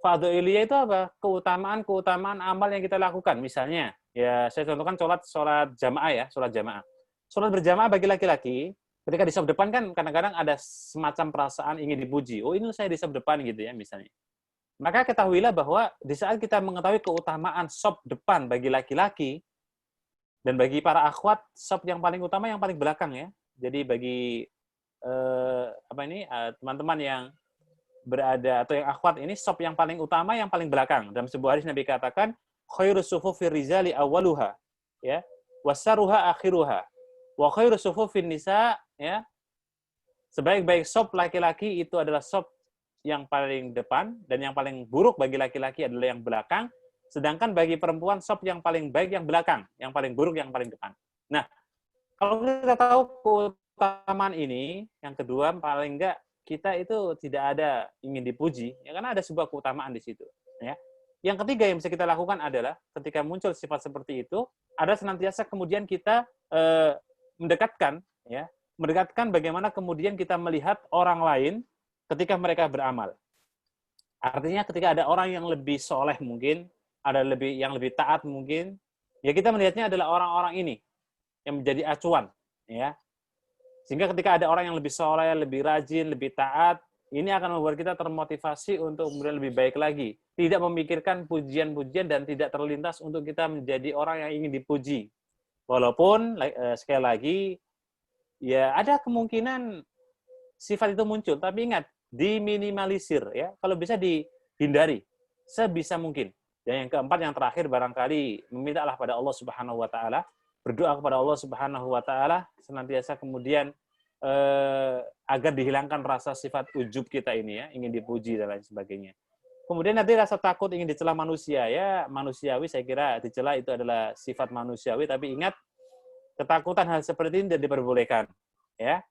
Fadhiliyah itu apa? Keutamaan amal yang kita lakukan. Misalnya, ya saya contohkan sholat jamaah ya, sholat jamaah. Sholat berjamaah bagi laki-laki, ketika di saf depan kan kadang-kadang ada semacam perasaan ingin dipuji. Oh ini saya di saf depan gitu ya misalnya. Maka ketahuilah bahwa di saat kita mengetahui keutamaan saf depan bagi laki-laki, dan bagi para akhwat, saf yang paling utama yang paling belakang ya. Jadi bagi teman-teman yang berada atau yang akhwat ini saf yang paling utama yang paling belakang. Dalam sebuah hadis Nabi katakan khairus sufufir rizali awwaluha ya wasaruha akhiruha wa khairus sufufin nisa ya. Sebaik-baik saf laki-laki itu adalah saf yang paling depan dan yang paling buruk bagi laki-laki adalah yang belakang. Sedangkan bagi perempuan saf yang paling baik yang belakang, yang paling buruk yang paling depan. Nah, kalau kita tahu keutamaan ini, yang kedua paling enggak kita itu tidak ada ingin dipuji, ya karena ada sebuah keutamaan di situ. Ya. Yang ketiga yang bisa kita lakukan adalah ketika muncul sifat seperti itu, ada senantiasa kemudian kita mendekatkan bagaimana kemudian kita melihat orang lain ketika mereka beramal. Artinya ketika ada orang yang lebih soleh mungkin, ada yang lebih taat mungkin, ya kita melihatnya adalah orang-orang ini yang menjadi acuan, ya. Sehingga ketika ada orang yang lebih soleh, lebih rajin, lebih taat, ini akan membuat kita termotivasi untuk kemudian lebih baik lagi. Tidak memikirkan pujian-pujian dan tidak terlintas untuk kita menjadi orang yang ingin dipuji. Walaupun, sekali lagi, ya ada kemungkinan sifat itu muncul, tapi ingat, diminimalisir, ya. Kalau bisa dihindari, sebisa mungkin. Dan yang keempat, yang terakhir, barangkali memintalah pada Allah Subhanahu wa Ta'ala, berdoa kepada Allah Subhanahu wa Ta'ala senantiasa kemudian agar dihilangkan rasa sifat ujub kita ini ya, ingin dipuji dan lain sebagainya. Kemudian nanti rasa takut ingin dicela manusia ya, manusiawi saya kira dicela itu adalah sifat manusiawi, tapi ingat ketakutan hal seperti ini tidak diperbolehkan ya.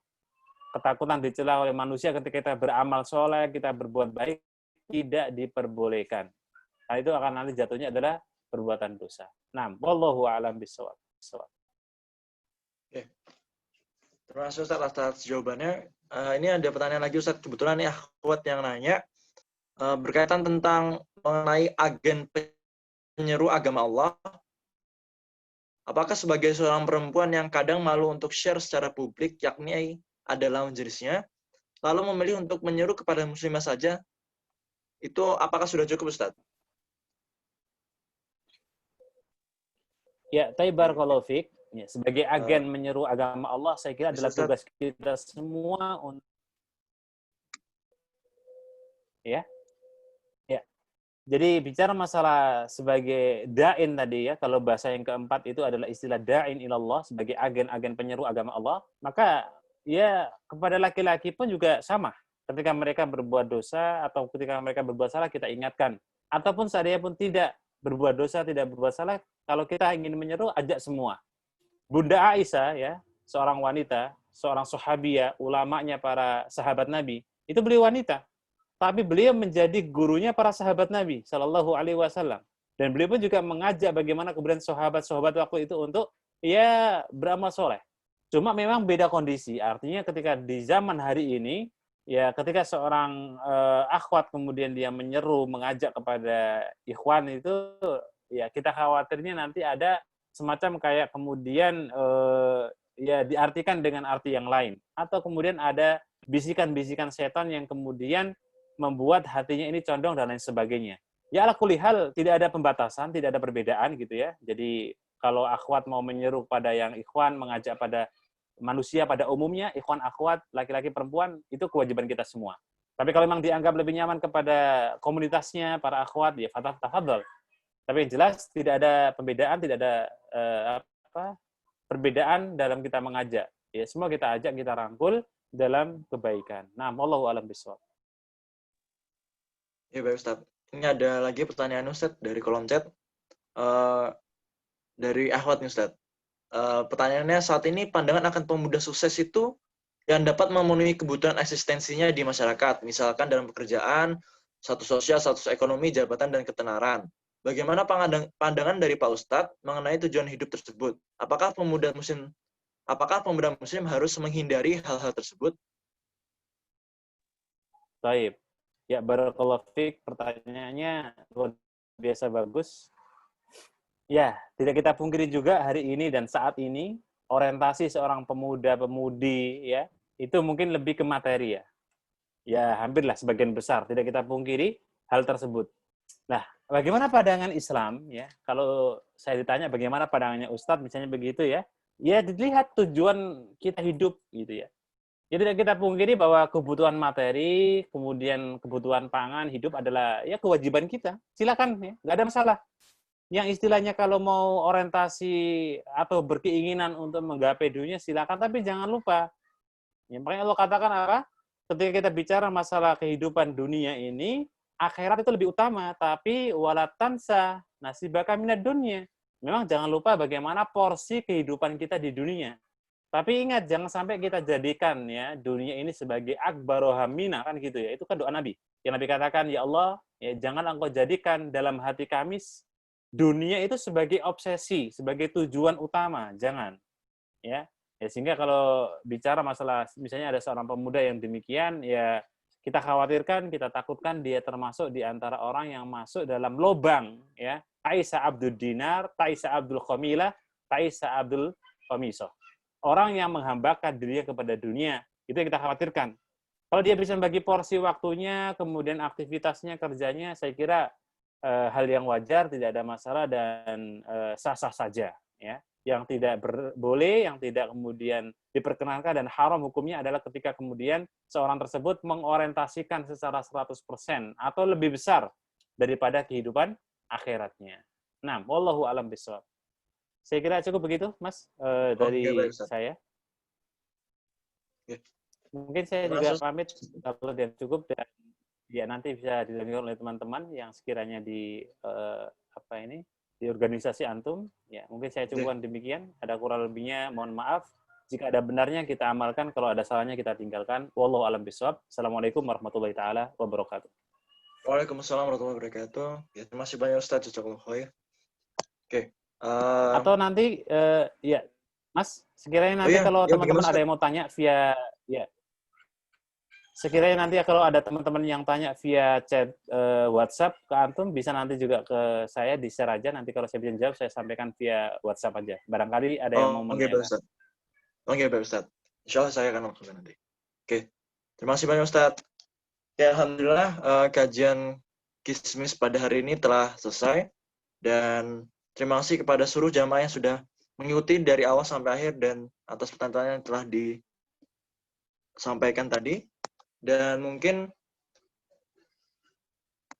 Ketakutan dicela oleh manusia ketika kita beramal soleh, kita berbuat baik tidak diperbolehkan. Nah, itu akan nanti jatuhnya adalah perbuatan dosa. Nah, wallahu a'lam bishawab. Oke. Terima kasih Ustaz atas jawabannya. Ini ada pertanyaan lagi Ustaz. Kebetulan nih akhwat yang nanya berkaitan tentang mengenai agen penyeru agama Allah. Apakah sebagai seorang perempuan yang kadang malu untuk share secara publik, yakni adalah jenisnya, lalu memilih untuk menyeru kepada muslimah saja, itu apakah sudah cukup Ustaz? Ya, barakallahu fiik. Ya, sebagai agen menyeru agama Allah, saya kira adalah tugas kita semua untuk ya. Jadi bicara masalah sebagai da'in tadi ya, kalau bahasa yang keempat itu adalah istilah da'in ilallah, sebagai agen-agen penyeru agama Allah, maka ya kepada laki-laki pun juga sama. Ketika mereka berbuat dosa atau ketika mereka berbuat salah, kita ingatkan. Ataupun seandainya pun tidak berbuat dosa, tidak berbuat salah, kalau kita ingin menyeru, ajak semua. Bunda Aisyah, ya, seorang wanita, seorang sahabiah, ulamanya para sahabat Nabi, itu beliau wanita. Tapi beliau menjadi gurunya para sahabat Nabi Shallallahu Alaihi Wasallam. Dan beliau pun juga mengajak bagaimana kemudian sahabat-sahabat waktu itu untuk ya beramal soleh. Cuma memang beda kondisi. Artinya ketika di zaman hari ini, ya ketika seorang akhwat kemudian dia menyeru, mengajak kepada ikhwan itu, ya kita khawatirnya nanti ada semacam kayak kemudian ya diartikan dengan arti yang lain. Atau kemudian ada bisikan-bisikan setan yang kemudian membuat hatinya ini condong dan lain sebagainya. Ya ala kulli hal tidak ada pembatasan, tidak ada perbedaan gitu ya. Jadi kalau akhwat mau menyeru pada yang ikhwan, mengajak pada manusia pada umumnya, ikhwan akhwat, laki-laki perempuan, itu kewajiban kita semua. Tapi kalau memang dianggap lebih nyaman kepada komunitasnya, para akhwat, ya tafadhol. Tapi yang jelas tidak ada pembedaan, tidak ada perbedaan dalam kita mengajak. Ya, semua kita ajak, kita rangkul dalam kebaikan. Nah, wallahu a'lam bishawab. Ya, baik Ustaz. Ini ada lagi pertanyaan Ustaz dari kolom chat. Dari Ahwat nih Ustaz. Pertanyaannya, saat ini pandangan akan pemuda sukses itu yang dapat memenuhi kebutuhan eksistensinya di masyarakat, misalkan dalam pekerjaan, status sosial, status ekonomi, jabatan, dan ketenaran. Bagaimana pandangan dari Pak Ustadz mengenai tujuan hidup tersebut? Apakah pemuda muslim harus menghindari hal-hal tersebut? Baik. Ya, barakallahu fiik, pertanyaannya luar biasa bagus. Ya, tidak kita pungkiri juga hari ini dan saat ini orientasi seorang pemuda-pemudi ya, itu mungkin lebih ke materi ya. Ya, hampirlah sebagian besar tidak kita pungkiri hal tersebut. Nah, bagaimana pandangan Islam ya? Kalau saya ditanya bagaimana pandangannya Ustadz misalnya begitu ya. Ya dilihat tujuan kita hidup gitu ya. Jadi tidak kita pungkiri bahwa kebutuhan materi, kemudian kebutuhan pangan hidup adalah ya kewajiban kita. Silakan ya, nggak ada masalah. Yang istilahnya kalau mau orientasi atau berkeinginan untuk menggapai dunia silakan, tapi jangan lupa. Ya, makanya Allah katakan apa? Ketika kita bicara masalah kehidupan dunia ini, akhirat itu lebih utama, tapi walatansa nasibaka minad dunya. Memang jangan lupa bagaimana porsi kehidupan kita di dunia. Tapi ingat, jangan sampai kita jadikan ya dunia ini sebagai akbaru hamina, kan gitu ya. Itu kan doa Nabi. Yang Nabi katakan, ya Allah, ya jangan engkau jadikan dalam hati kami dunia itu sebagai obsesi, sebagai tujuan utama. Jangan. Ya. Ya, sehingga kalau bicara masalah, misalnya ada seorang pemuda yang demikian, ya kita khawatirkan, kita takutkan dia termasuk di antara orang yang masuk dalam lobang. Ya. Ta'isa Abdul Dinar, Ta'isa Abdul Khamilah, Ta'isa Abdul Khamisoh. Orang yang menghambakan dirinya kepada dunia, itu yang kita khawatirkan. Kalau dia bisa membagi porsi waktunya, kemudian aktivitasnya, kerjanya, saya kira hal yang wajar, tidak ada masalah dan sah-sah saja. Ya. Yang tidak boleh, yang tidak kemudian diperkenankan dan haram hukumnya adalah ketika kemudian seorang tersebut mengorientasikan secara 100% atau lebih besar daripada kehidupan akhiratnya. Nah, wallahu a'lam bishawab. Saya kira cukup begitu, Mas, dari saya. Mungkin saya juga pamit kalau dia cukup dan ya nanti bisa dilanjutkan oleh teman-teman yang sekiranya di di organisasi antum. Ya, mungkin saya cukupkan demikian. Ada kurang lebihnya, mohon maaf. Jika ada benarnya kita amalkan, kalau ada salahnya kita tinggalkan. Wallahu a'lam bishawab. Assalamualaikum warahmatullahi taala wabarakatuh. Waalaikumsalam warahmatullahi wabarakatuh. Ya, terima kasih banyak Ustaz. Jazakallahu khair. Oke. Atau nanti ya Mas, sekiranya nanti kalau teman-teman ada yang mau tanya via ya. Sekiranya nanti kalau ada teman-teman yang tanya via chat WhatsApp ke antum, bisa nanti juga ke saya di share aja. Nanti kalau saya bisa jawab, saya sampaikan via WhatsApp aja. Barangkali ada yang mau menanyakan. Oke, Pak Ustaz. Insya Allah saya akan lakukan nanti. Oke. Terima kasih banyak Ustaz. Ya, alhamdulillah kajian Kismis pada hari ini telah selesai. Dan terima kasih kepada seluruh jamaah yang sudah mengikuti dari awal sampai akhir dan atas pertanyaan yang telah disampaikan tadi. Dan mungkin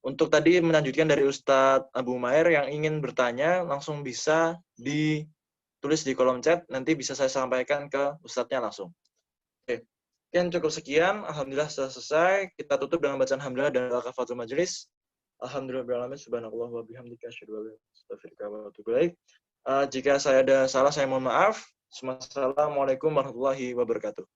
untuk tadi melanjutkan dari Ustadz Abu Maher yang ingin bertanya, langsung bisa ditulis di kolom chat, nanti bisa saya sampaikan ke Ustadznya langsung. Oke. Sekian cukup sekian, alhamdulillah sudah selesai. Kita tutup dengan bacaan hamdalah dan al-kafatul majelis. Alhamdulillahirabbil subhanallah wa bihamdika asyhadu an la ilaha illa anta astaghfiruka wa atubu ilaik. Jika saya ada salah, saya mohon maaf. Assalamualaikum warahmatullahi wabarakatuh.